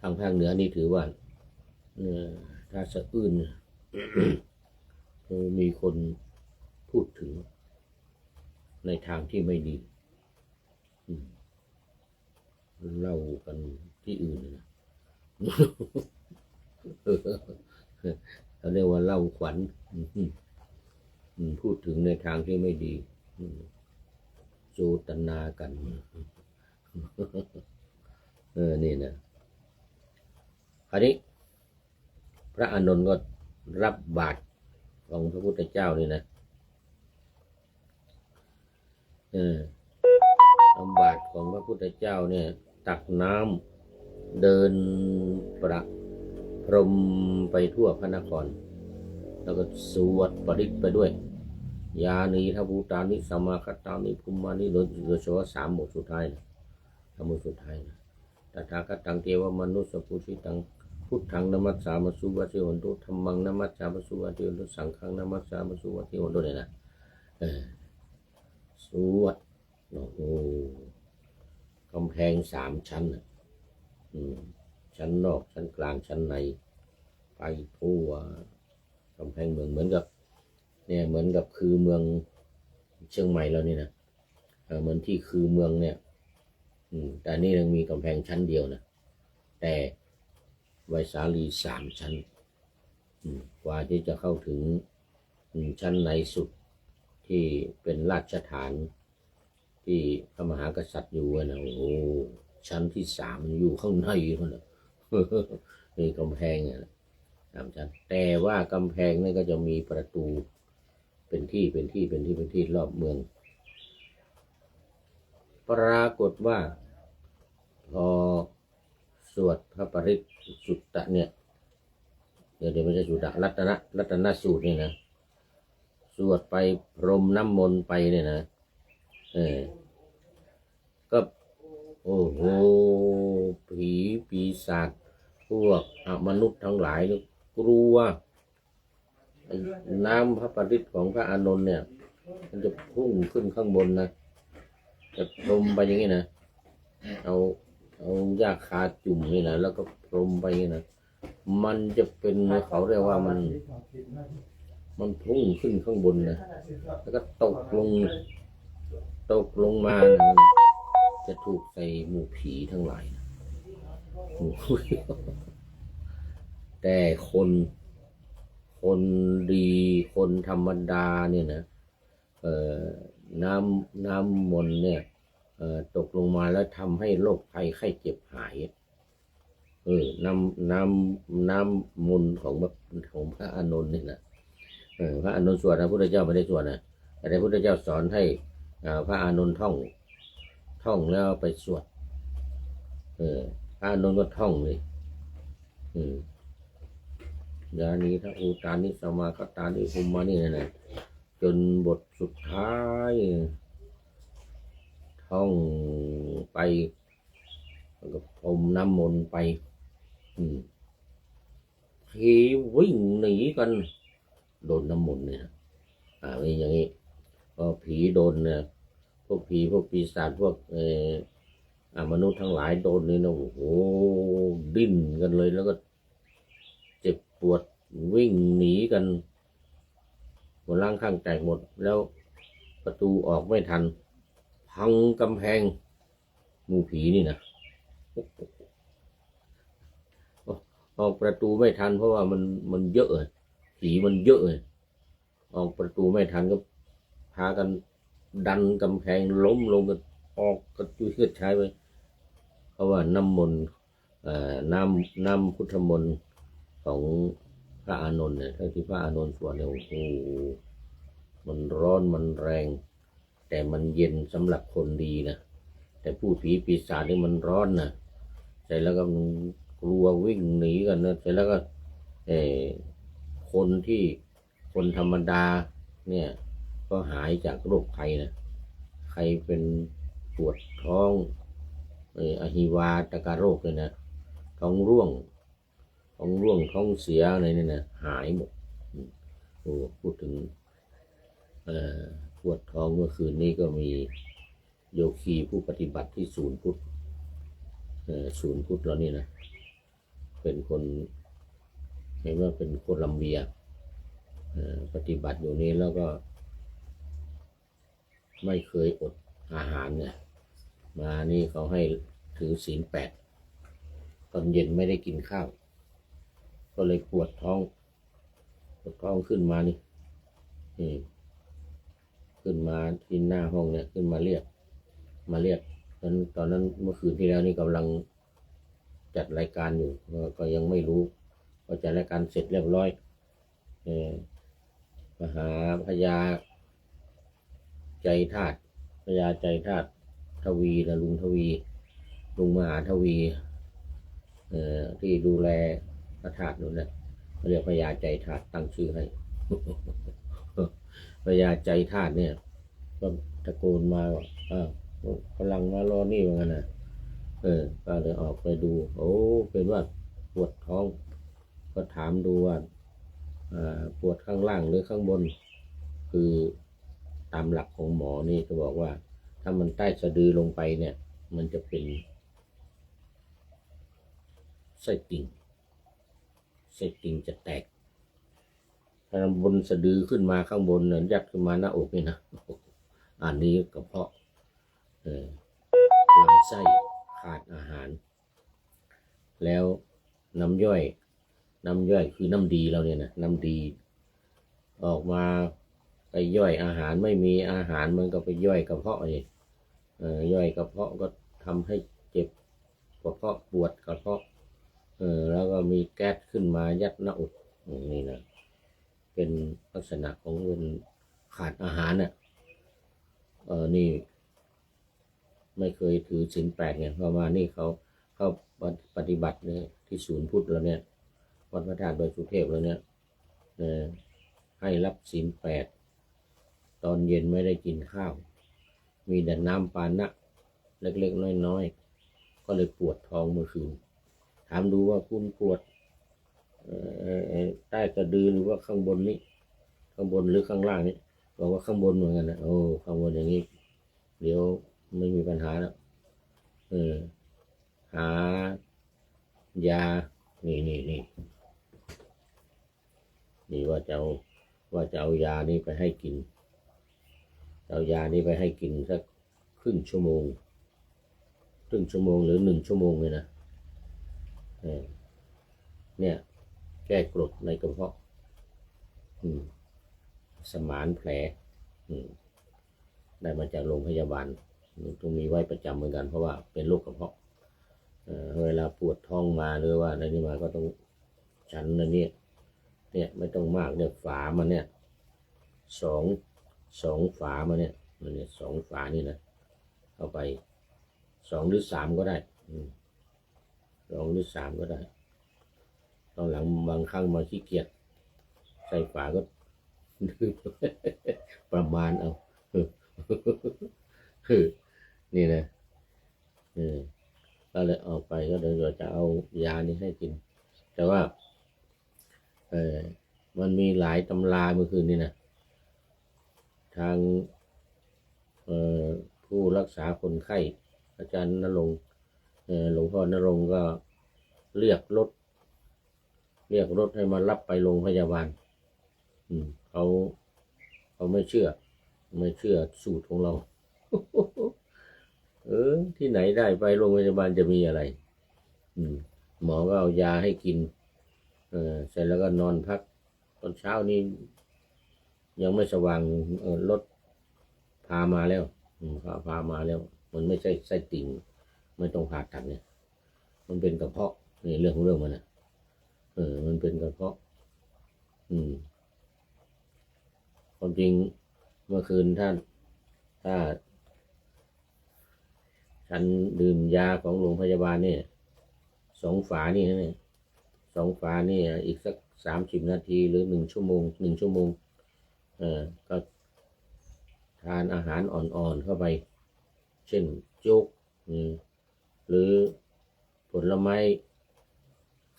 ทางภาคเหนือนี่ถือว่าถ้าสะอื้นมีคนพูดถึงในทางที่ไม่ดีเล่ากันที่อื่นนะเขาเรียกว่าเล่าขวัญพูดถึงในทางที่ไม่ดีโจตนากันนี่นะคราวนี้พระอานนท์ก็รับบาตรของพระพุทธเจ้านี่นะรับบาตรของพระพุทธเจ้าเนี่ยตักน้ เดินประพรมไปทั่วพระนครแล้วก็สวดปริตไปด้วยยานีทัพภูตานิสมาคตานิภูมานิโดยเฉพาะ3 บทสุดท้ายนะ3 บทสุดท้ายนะตถาคตังเทวมนุสสปุชิตังพุทธังนมัสสามาสุวัติโหนตุธัมมังนมัสสามาสุวัติโหนตุสังฆังนมัสสามาสุวัติโหนตุเนี่ยนะสวดโอ้โหกำแพง3 ชั้นนะชั้นนอกชั้นกลางชั้นในไปทั่วกำแพงเมืองเหมือนกับเนี่ยเหมือนกับคือเมืองเชียงใหม่แล้วนี่นะเหมือนที่คือเมืองเนี่ยแต่นี่ยังมีกำแพงชั้นเดียวนะแต่ไวสาลี3 ชั้นกว่าที่จะเข้าถึงชั้นในสุดที่เป็นราชฐานที่พระมหากษัตริย์อยู่นะโอ้โหชั้นที่3อยู่ข้างในนั่นแหละมีกำแพง3 ชั้นแต่ว่ากำแพงนี่ก็จะมีประตูเป็นที่รอบเมืองปรากฏว่าพอสวดพระปริตสุตตะเนี่ยเดี๋ยวไม่ใช่สุตตะรัตนสูตรนี่นะสวดไปพรมน้ำมนต์ไปเนี่ยนะก็โอ้โหผีปีศาจพวกมนุษย์ทั้งหลายกลัวน้ำพระปริตของพระอานนท์เนี่ยมันจะพุ่งขึ้นข้างบนนะจะพรมไปอย่างนี้นะเอาหญ้าคาจุ่มนี่นะแล้วก็พรมไปอย่างนี้นะมันจะเป็นเขาเรียกว่ามันพุ่งขึ้นข้างบนนะแล้วก็ตกลงมานะจะถูกใส่หมู่ผีทั้งหลายนะแต่คนดีคนธรรมดาเนี่ยนะน้ำมนต์เนี่ยตกลงมาแล้วทำให้โรคภัยไข้เจ็บหายน้ำมนต์ของพระอานนท์นี่นะพระอานนท์สวดนะพระพุทธเจ้าไม่ได้สวดนะแต่พระพุทธเจ้าสอนให้พระอานนท์ท่องแล้วไปสวดพระอานนท์ก็ท่องเลยยานีทัพภูตานิสมาคตานิภูมานี่นะจนบทสุดท้ายท่องไปแล้วก็พรมน้ำมนต์ไปผีวิ่งหนีกันโดนน้ำมนต์เนี่ยมีอย่างนี้พอผีโดนเนี่ยพวกผีพวกปีศาจพวกมนุษย์ทั้งหลายโดนนี่นะโอ้โหดิ้นกันเลยแล้วก็เจ็บปวดวิ่งหนีกันหัวล่างข้างแตกหมดแล้วประตูออกไม่ทันพังกำแพงหมู่ผีนี่นะออกประตูไม่ทันเพราะว่ามันเยอะผีมันเยอะออกประตูไม่ทันก็พากันดันกำแพงล้มลงกันออกกระจุยกระจายไปเพราะว่าน้ำมนต์น้ำพุทธมนต์ของพระอานนท์เนี่ยที่พระอานนท์สวดเนี่ยโอ้โหมันร้อนมันแรงแต่มันเย็นสำหรับคนดีนะแต่ผู้ผีปีศาจนี่มันร้อนนะเสร็จแล้วก็กลัววิ่งหนีกันนะเสร็จแล้วก็คนธรรมดาเนี่ยก็หายจากโรคภัยนะใครเป็นปวดท้องอหิวาตกโรคเลยนะท้องร่วงท้องเสียอะไรเนี่ยนะหายหมดพูดถึงปวดท้องเมื่อคืนนี้ก็มีโยคีผู้ปฏิบัติที่ศูนย์พุทธแล้วนี่นะเป็นคนเห็นว่าเป็นโคลัมเบียปฏิบัติอยู่นี้แล้วก็ไม่เคยอดอาหารเนี่ยมานี่เขาให้ถือศีล 8ตอนเย็นไม่ได้กินข้าวก็เลยปวดท้องขึ้นมานี่ขึ้นมาที่หน้าห้องเนี่ยขึ้นมาเรียกตอนนั้นเมื่อคืนที่แล้วนี่กำลังจัดรายการอยู่ก็ยังไม่รู้พอจัดรายการเสร็จเรียบร้อยมหาพญาใจธาตุทวีนะลุงมหาทวี ที่ดูแลพระธาตุนู่นนะเรียกพญาใจธาตุตั้งชื่อให้ พญาใจธาตุเนี่ยก็ตะโกนมาว่าฝรั่งมารอนี่ว่างั้นนะก็เลยออกไปดูโอ้เป็นว่าปวดท้องก็ถามดูว่าปวดข้างล่างหรือข้างบนคือตามหลักของหมอนี่ก็บอกว่าถ้ามันใต้สะดือลงไปเนี่ยมันจะเป็นไส้ติ่งจะแตกถ้าบนสะดือขึ้นมาข้างบนเนี่ยยัดขึ้นมาหน้าอกนี่นะอันนี้กระเพาะลำไส้ขาดอาหารแล้วน้ำย่อยคือน้ำดีเราเนี่ยนะน้ำดีออกมาไปย่อยอาหารไม่มีอาหารมันก็ไปย่อยกระเพาะนี่ย่อยกระเพาะก็ทำให้เจ็บกระเพาะปวดกระเพาะแล้วก็มีแก๊สขึ้นมายัดหน้าอกนี่นะเป็นลักษณะของเป็นขาดอาหารเนี่ยนี่ไม่เคยถือศีลแปดไงพอมานี่เขาปฏิบัติเนี่ยที่ศูนย์พุทธแล้วเนี่ยวัดพระธาตุดอยสุเทพแล้วเนี่ยให้รับศีลแปดตอนเย็นไม่ได้กินข้าวมีแต่น้ำปานะเล็กๆน้อยๆก็เลยปวดท้องเมื่อคืนถามดูว่าคุณปวดใต้กระดือหรือว่าข้างบนนี้ข้างบนหรือข้างล่างนี้บอกว่าข้างบนเหมือนกันนะโอ้ข้างบนอย่างนี้เดี๋ยวไม่มีปัญหาแล้วหายานี่ว่าจะเอายานี้ไปให้กินเอายานี้ไปให้กินสักครึ่งชั่วโมงหรือ1 ชั่วโมงเลยนะเนี่ยแก้กรดในกระเพาะสมานแผลได้มาจากโรงพยาบาลต้องมีไว้ประจำเหมือนกันเพราะว่าเป็นโรคกระเพาะเวลาปวดท้องมาหรือว่าอะไรนี่มาก็ต้องฉันนะเนี่ยไม่ต้องมากเนี่ยฝามันเนี่ยสองฝามาเนี่ย2 ฝานี่นะเข้าไป2 หรือ 3ก็ได้2 หรือ 3ก็ได้ตอนหลังบางครั้งมาขี้เกียจใส่ฝาก็ประมาณเอานี่นะก็เลยออกไปก็เดี๋ยวจะเอายานี้ให้กินแต่ว่ามันมีหลายตำราเมื่อคืนนี่นะทางผู้รักษาคนไข้อาจารย์ณรงค์หลวงพ่อณรงค์ก็เรียกรถให้มารับไปโรงพยาบาลเขาไม่เชื่อสูตรของเรา ที่ไหนได้ไปโรงพยาบาลจะมีอะไรหมอก็เอายาให้กินเสร็จแล้วก็นอนพักตอนเช้านี้ยังไม่สว่างรถพามาแล้วพามาแล้วมันไม่ใช่ไส้ติ่งไม่ต้องผ่าตัดเนี่ยมันเป็นกระเพาะนี่เรื่องของเรื่องมันนะมันเป็นกระเพาะความจริงเมื่อคืนถ้าฉันดื่มยาของโรงพยาบาลเนี่ย2 ฝานี่นะ2 ฝานี่อีกสัก30 นาทีหรือ1 ชั่วโมงก็ทานอาหารอ่อนๆเข้าไปเช่นโจ๊กหรือผลไม้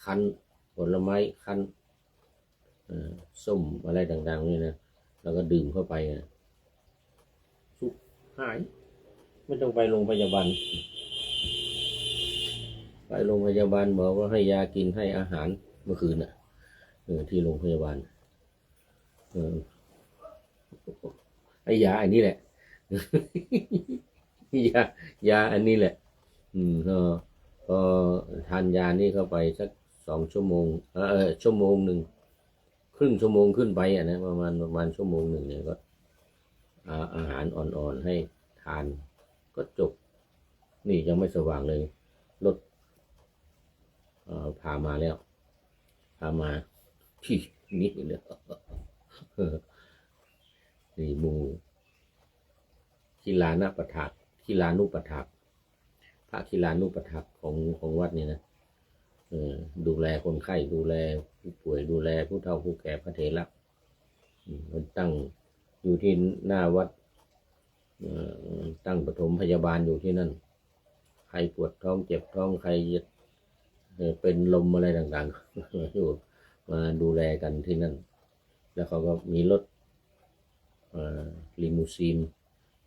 คั้นส้มอะไรต่างๆนี่นะแล้วก็ดื่มเข้าไปสุขหายไม่ต้องไปโรงพยาบาลบอกว่าให้ยากินให้อาหารเมื่อคืนที่โรงพยาบาลไอ้ยาอันนี้แหละ ยาอันนี้แหละพอทานยานี่เข้าไปสัก2 ชั่วโมง1 ชั่วโมงครึ่งชั่วโมงขึ้นไปนะประมาณ1 ชั่วโมงเนี่ยก็อาหารอ่อนๆให้ทานก็จบนี่ยังไม่สว่างเลยรถพามาที่นี่เลยนี่มูคีลานุปถากพระคีลานุปถากของวัดนี่นะ ดูแลคนไข้ดูแลผู้ป่วยดูแลผู้เฒ่าผู้แก่พระเถระมันตั้งอยู่ที่หน้าวัดตั้งปฐมพยาบาลอยู่ที่นั่นใครปวดท้องเจ็บท้องใครเป็นลมอะไรต่างๆอยู่มาดูแลกันที่นั่นแล้วเขาก็มีรถลิมูซีน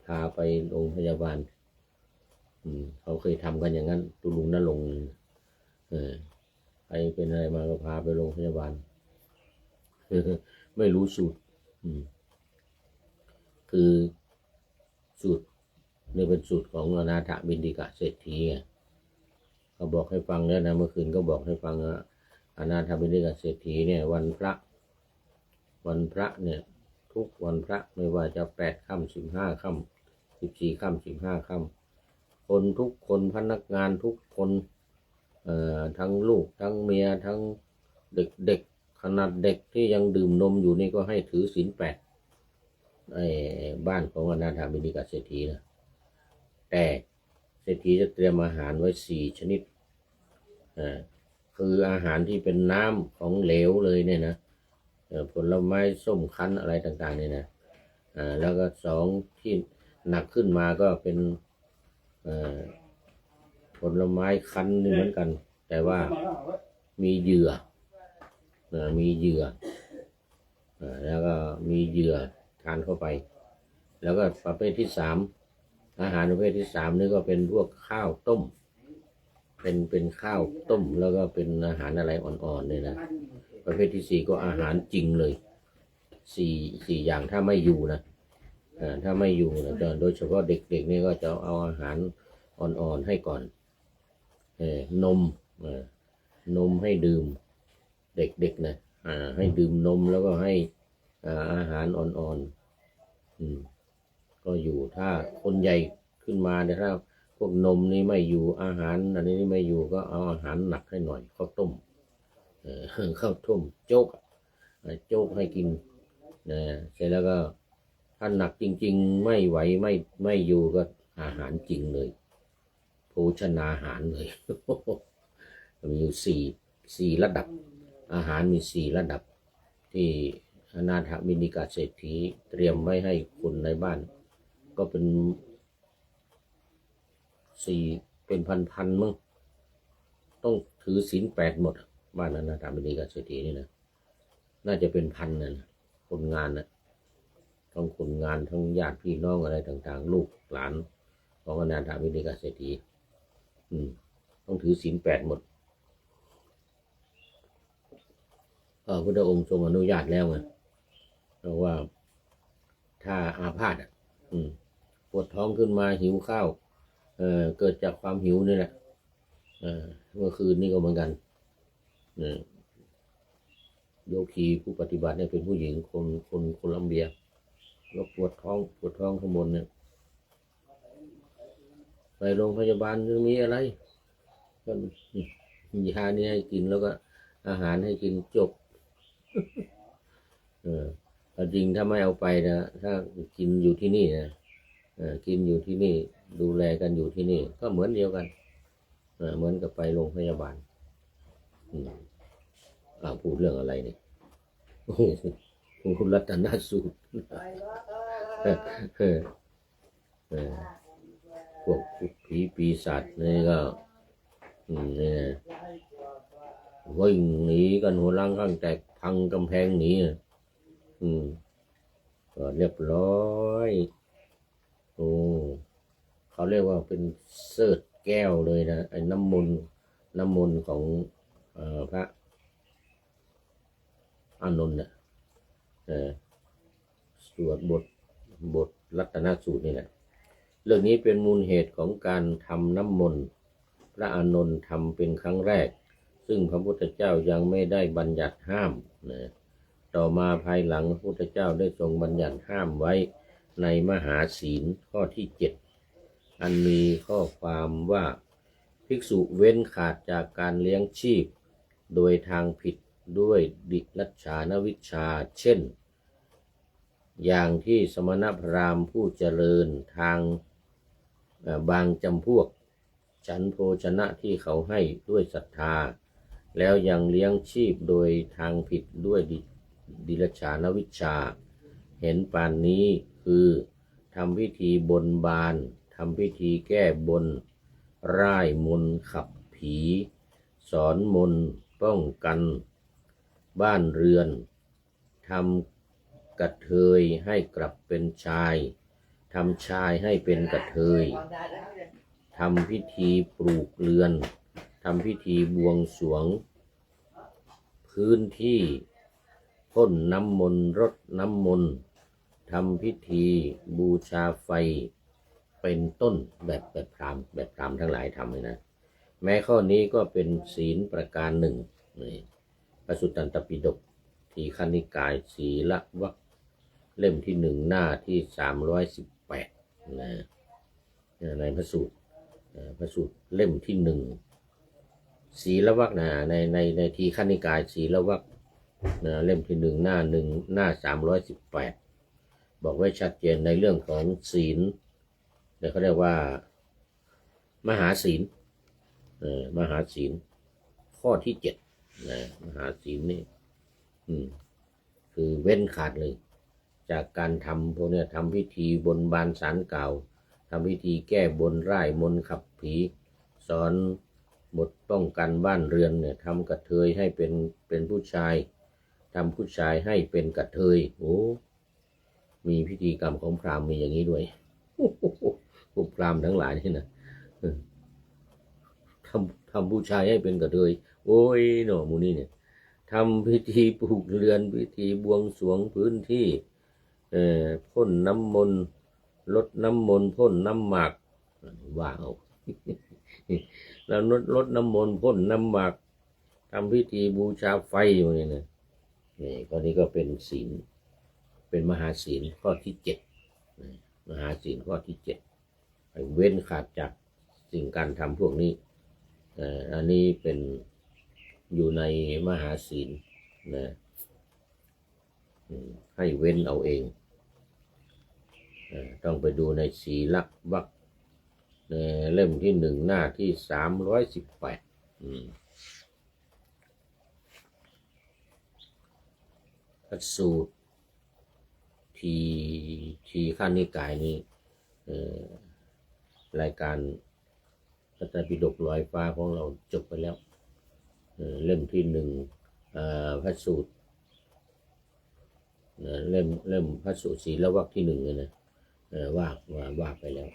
พาไปโรงพยาบาลเขาเคยทำกันอย่างนั้นตุลุงนรงค์ใครเป็นอะไรมาก็พาไปโรงพยาบาลไม่รู้สูตรคือสูตรนี่เป็นสูตรของอนาถบิณฑิกะเศรษฐีไงเขาบอกให้ฟังแล้วนะเมื่อคืนก็บอกให้ฟังว่าอนาถบิณฑิกะเศรษฐีเนี่ยวันพระเนี่ยทุกวันพระไม่ว่าจะ8 ค่ำ15 ค่ำ14 ค่ำ15 ค่ำคนทุกคนพนักงานทุกคนทั้งลูกทั้งเมียทั้งเด็กขนาดเด็กที่ยังดื่มนมอยู่นี่ก็ให้ถือศีล8บ้านของอนาถบิณฑิกะเศรษฐีนะแต่เศรษฐีจะเตรียมอาหารไว้4 ชนิดคืออาหารที่เป็นน้ำของเหลวเลยเนี่ยนะผลไม้ส้มคั้นอะไรต่างๆเนี่ยนะแล้วก็2ที่หนักขึ้นมาก็เป็นผลไม้คั้นนี่เหมือนกันแต่ว่ามีเหยื่อแล้วก็มีเหยื่อทานเข้าไปแล้วก็ประเภทที่3อาหารประเภทที่3นี่ก็เป็นพวกข้าวต้มเป็นข้าวต้มแล้วก็เป็นอาหารอะไรอ่อนๆเนี่ยนะประเภทที่4ก็อาหารจริงเลย4อย่างถ้าไม่อยู่นะถ้าไม่อยู่นะโดยเฉพาะเด็กๆนี่ก็จะเอาอาหารอ่อนๆให้ก่อนนมให้ดื่มเด็กๆนะให้ดื่มนมแล้วก็ให้อาหารอ่อนๆก็อยู่ถ้าคนใหญ่ขึ้นมาเนี่ยถ้าพวกนมนี่ไม่อยู่อาหารอันนี้ไม่อยู่ก็เอาอาหารหนักให้หน่อยข้าวต้มข้าวต้มโจ๊กให้กินนะเสร็จแล้วก็ถ้าหนักจริงๆไม่ไหวไม่อยู่ก็อาหารจริงเลยโภชนาอาหารเลย มีอยู่สี่ระดับอาหารมี4 ระดับที่อนาถบิณฑิกะเศรษฐีเตรียมไว้ให้คนในบ้านก็เป็นพันมั้งต้องถือศีล8หมดบ้านอนาถบิณฑิกะเศรษฐีนี่นะน่าจะเป็นพันนะคนงานนะทั้งคนงานทั้งญาติพี่น้องอะไรต่างๆลูกหลานของอนาถบิณฑิกะเศรษฐีต้องถือศีล8หมดพระพุทธองค์ทรงอนุญาตแล้วไงเพราะว่าถ้าอาพาธปวดท้องขึ้นมาหิวข้าวเกิดจากความหิวนี่แหละเมื่อคืนนี่ก็เหมือนกันโยคีผู้ปฏิบัติเนี่ยเป็นผู้หญิงคนโคลัมเบียแล้วปวดท้องข้างบนเนี่ยไปโรงพยาบาลจะมีอะไรก็ยานี่ให้กินแล้วก็อาหารให้กินจบจริงถ้าไม่เอาไปนะถ้ากินอยู่ที่นี่นะกินอยู่ที่นี่ดูแลกันอยู่ที่นี่ก็เหมือนเดียวกันเหมือนกับไปโรงพยาบาลพูดเรื่องอะไรนี่โอ้โหคุณรัตนสูตรพวกผีปีศาจนี่ก็นี่วิ่งหนีกันหัวล้างข้างแตกพังกำแพงหนีก็เรียบร้อยโอ้เขาเรียกว่าเป็นเสิร์ชแก้วเลยนะไอ้น้ำมนต์ของพระอานนท์สวดบทรัตนสูตรนี่แหละเรื่องนี้เป็นมูลเหตุของการทำน้ำมนต์พระอานนท์ทำเป็นครั้งแรกซึ่งพระพุทธเจ้ายังไม่ได้บัญญัติห้ามนะต่อมาภายหลังพระพุทธเจ้าได้ทรงบัญญัติห้ามไว้ในมหาศีลข้อที่7อันมีข้อความว่าภิกษุเว้นขาดจากการเลี้ยงชีพโดยทางผิดด้วยดิลัชฌานวิชชาเช่นอย่างที่สมณพราหมณ์ผู้เจริญทางบางจำพวกฉันโภชนะที่เขาให้ด้วยศรัทธา แล้วยังเลี้ยงชีพโดยทางผิดด้วยดิลฉานวิชชาเห็นปานนี้คือทำพิธีบนบานทำพิธีแก้บนร่ายมนต์ขับผีสอนมนต์ป้องกันบ้านเรือนทำกระเทยให้กลับเป็นชายทำชายให้เป็นกระเทยทำพิธีปลูกเรือนทำพิธีบวงสรวงพื้นที่พ่นน้ำมนต์รดน้ำมนต์ทำพิธีบูชาไฟเป็นต้นแบบพราหมณ์ทั้งหลายทำเลยนะแม้ข้อนี้ก็เป็นศีลประการหนึ่งนี่พระสุตตันตปิฎกทีฆนิกายศีลวรรคเล่มที่หนึ่งหน้าที่318นะในพระสูตรเล่มที่หนึ่งศีลวรรคนะในทีฆนิกายศีลวรรคเล่มที่หนึ่งหน้า318บอกไว้ชัดเจนในเรื่องของศีลเขาเรียกว่ามหาศีลมหาศีลข้อที่7นะมหาศีลนี่คือเว้นขาดเลยจากการทำพวกนี้ทำพิธีบนบานศาลเก่าทำพิธีแก้บนร่ายมนต์ขับผีสอนบทป้องกันบ้านเรือนเนี่ยทำกระเทยให้เป็นผู้ชายทำผู้ชายให้เป็นกระเทยโอ้มีพิธีกรรมของพราหมณ์มีอย่างนี้ด้วยพวกพราหมณ์ทั้งหลายนี่นะทำผู้ชายให้เป็นกระเทยโอ้ยหนอมูนี่เนี่ยทำพิธีปลูกเรือนพิธีบวงสรวงพื้นที่พ่นน้ำมนต์ลดน้ำมนต์พ่นน้ำหมากว่าเอาแล้วลดน้ำมนต์พ่นน้ำหมากทำพิธีบูชาไฟอย่างนี้นะนี่ข้อนี้ก็เป็นศีลเป็นมหาศีลข้อที่7มหาศีลข้อที่7เว้นขาดจากสิ่งการทำพวกนี้อันนี้เป็นอยู่ในมหาศีลนะให้เว้นเอาเองต้องไปดูในศีลวรรคเล่มที่1หน้าที่318พระสูตรทีฆนิกายนี้รายการพระไตรปิฎกลอยฟ้าของเราจบไปแล้วเล่มที่1พระสูตรเล่มพระสูตรศีลวรรคที่1นะว่าไปแล้ว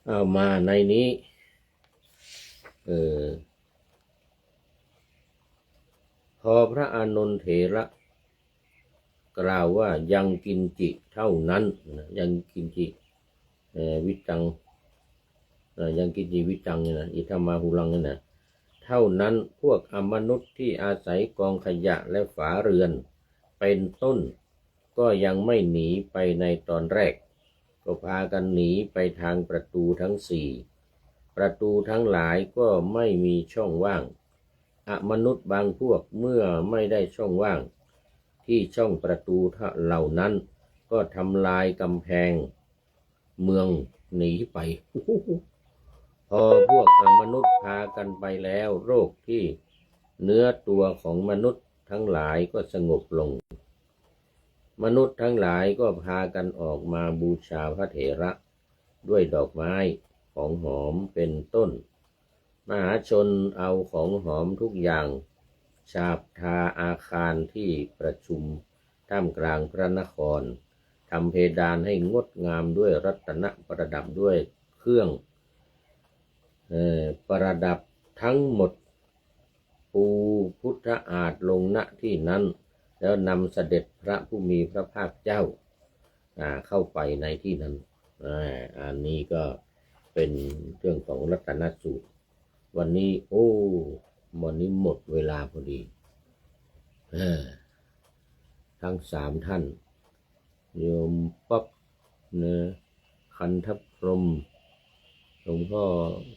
เอามาในนี้พอพระอานนท์เถระกล่าวว่ายังกินจิเท่านั้นยังกินจิวิตังยังกินจิวิตังเนี่ยนะอิทัมมาหุลังเนี่ยนะเท่านั้นพวกอมนุษย์ที่อาศัยกองขยะและฝาเรือนเป็นต้นก็ยังไม่หนีไปในตอนแรกก็พากันหนีไปทางประตูทั้ง4ประตูทั้งหลายก็ไม่มีช่องว่างอมนุษย์บางพวกเมื่อไม่ได้ช่องว่างที่ช่องประตูเหล่านั้นก็ทำลายกำแพงเมืองหนีไปพอพวกมนุษย์พากันไปแล้วโรคที่เนื้อตัวของมนุษย์ทั้งหลายก็สงบลงมนุษย์ทั้งหลายก็พากันออกมาบูชาพระเถระด้วยดอกไม้ของหอมเป็นต้นมหาชนเอาของหอมทุกอย่างฉาบทาอาคารที่ประชุมท่ามกลางพระนครทำเพดานให้งดงามด้วยรัตนะประดับด้วยเครื่องประดับทั้งหมดปูพุทธอาฏลงณที่นั้นแล้วนำเสด็จพระผู้มีพระภาคเจ้าเข้าไปในที่นั้นอันนี้ก็เป็นเรื่องของรัตนสูตรวันนี้วันนี้หมดเวลาพอดีทั้ง3ท่านโยมป๊อบคันธพรหมหลวงพ่อ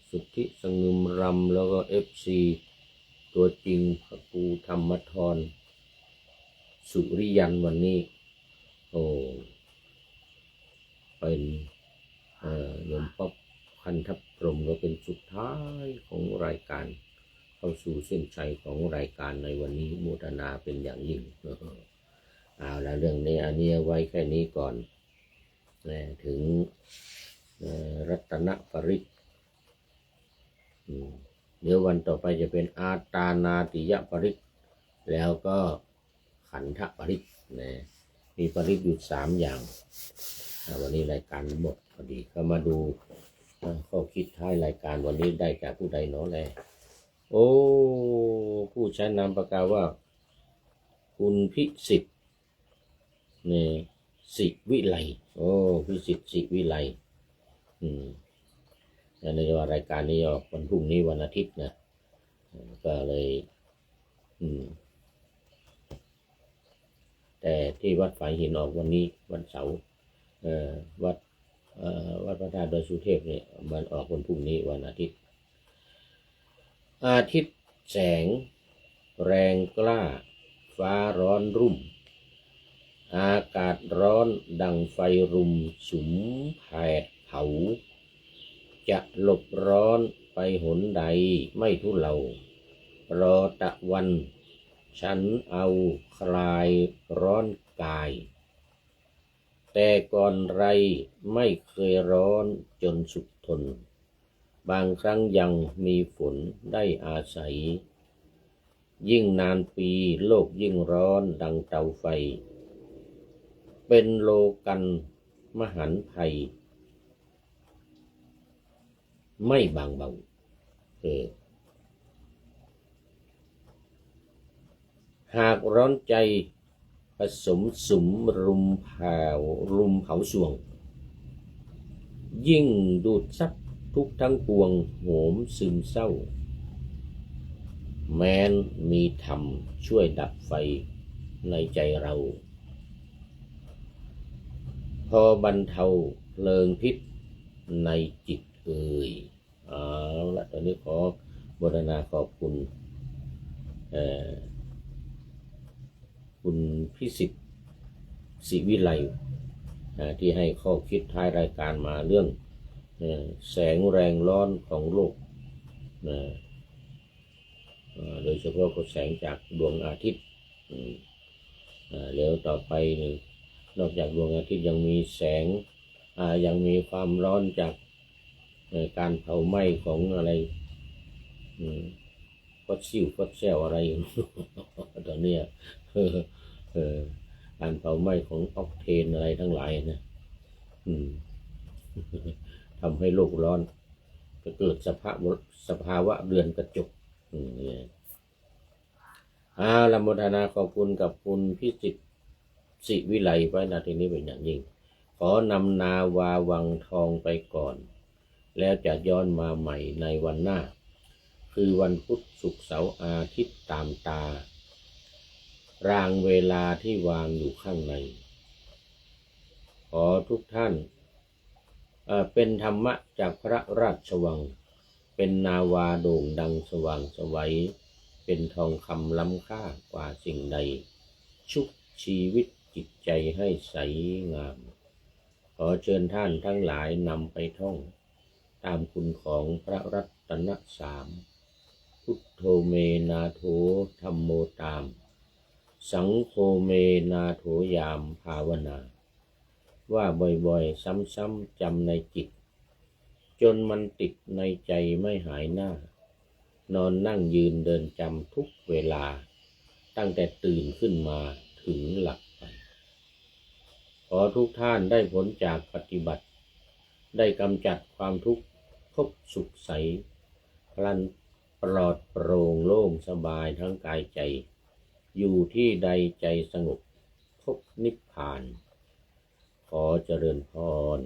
สุทธิสงึมรำแล้วก็ FC ตัวจริงพระครูธรรมธรสุริยันวันนี้เป็นโยมป๊อบคันธพรหมก็เป็นสุดท้ายของรายการ เข้าสู่เส้นชัยของรายการในวันนี้โมทนาเป็นอย่างยิ่งเอาละเรื่องนี้อันนี้ไว้แค่นี้ก่อนถึงรัตนปริตเดี๋ยววันต่อไปจะเป็นอาตานาติยปริตแล้วก็ขันธปริตมีปริตอยู่3 อย่างวันนี้รายการหมดพอดีก็มาดูข้อคิดท้ายรายการวันนี้ได้จากผู้ใดเนาะแลโอ้ผู้ใช้นามปากกาว่าคุณพิสิทธิ์ศิวิไลโอ้พิสิทธิ์ศิวิไลในรายการนี้ออกวันพรุ่งนี้วันอาทิตย์นะก็เลยแต่ที่วัดฝายหินออกวันนี้วันเสาร์วัดพระธาตุดอยสุเทพเนี่ยมันออกวันพรุ่งนี้วันอาทิตย์อาทิตย์แสงแรงกล้าฟ้าร้อนรุ่มอากาศร้อนดังไฟรุมสุมแผดเผาจะหลบร้อนไปหนใดไม่ทุเลารอตะวันฉันเอาคลายร้อนกายแต่ก่อนไรไม่เคยร้อนจนสุดทนบางครั้งยังมีฝนได้อาศัยยิ่งนานปีโลกยิ่งร้อนดังเตาไฟเป็นโลกันมหันต์ภัยไม่บางเบาหากร้อนใจผสมสุมรุมเผาสวงยิ่งดูดซับทุกทั้งปวงโหมซึมเศร้าแม้นมีธรรมช่วยดับไฟในใจเราพอบรรเทาเพลิงพิษในจิตเอาละตอนนี้ขอบูรณาขอบคุณคุณพิสิทธิ์ศิวิไลที่ให้ข้อคิดท้ายรายการมาเรื่องแสงแรงร้อนของโลกโดยเฉพาะแสงจากดวงอาทิตย์แล้วต่อไปนอกจากดวงอาทิตย์ยังมีแสงยังมีความร้อนจากการเผาไหม้ของอะไรฟอสเซลอะไรตอนนี้การเผาไหม้ของออกเทนอะไรทั้งหลายนะทำให้โลกร้อนจะเกิดสภาวะเรือนกระจกละโมทนาขอบคุณกับคุณพิจิตรศิวิไลไว้นาทีนี้เป็นอย่างยิ่งขอนำนาวาวังทองไปก่อนแล้วจะย้อนมาใหม่ในวันหน้าคือวันพุธศุกร์เสาร์อาทิตย์ตามตารางเวลาที่วางอยู่ข้างในขอทุกท่านเป็นธรรมะจากพระราชวังเป็นนาวาโด่งดังสว่างไสวเป็นทองคำล้ำค่ากว่าสิ่งใดชุบชีวิตจิตใจให้ใสงามขอเชิญท่านทั้งหลายนำไปท่องตามคุณของพระรัตน3พุทโธเมนาโถธัมโมตามสังโฆเมนาโถยามภาวนาว่าบ่อยๆซ้ำๆจำในจิตจนมันติดในใจไม่หายหน้านอนนั่งยืนเดินจำทุกเวลาตั้งแต่ตื่นขึ้นมาถึงหลับไปขอทุกท่านได้ผลจากปฏิบัติได้กำจัดความทุกข์พบสุขใสพลันปลอดโปร่งโล่งสบายทั้งกายใจอยู่ที่ใดใจสงบพบนิพพานขอเจริญพร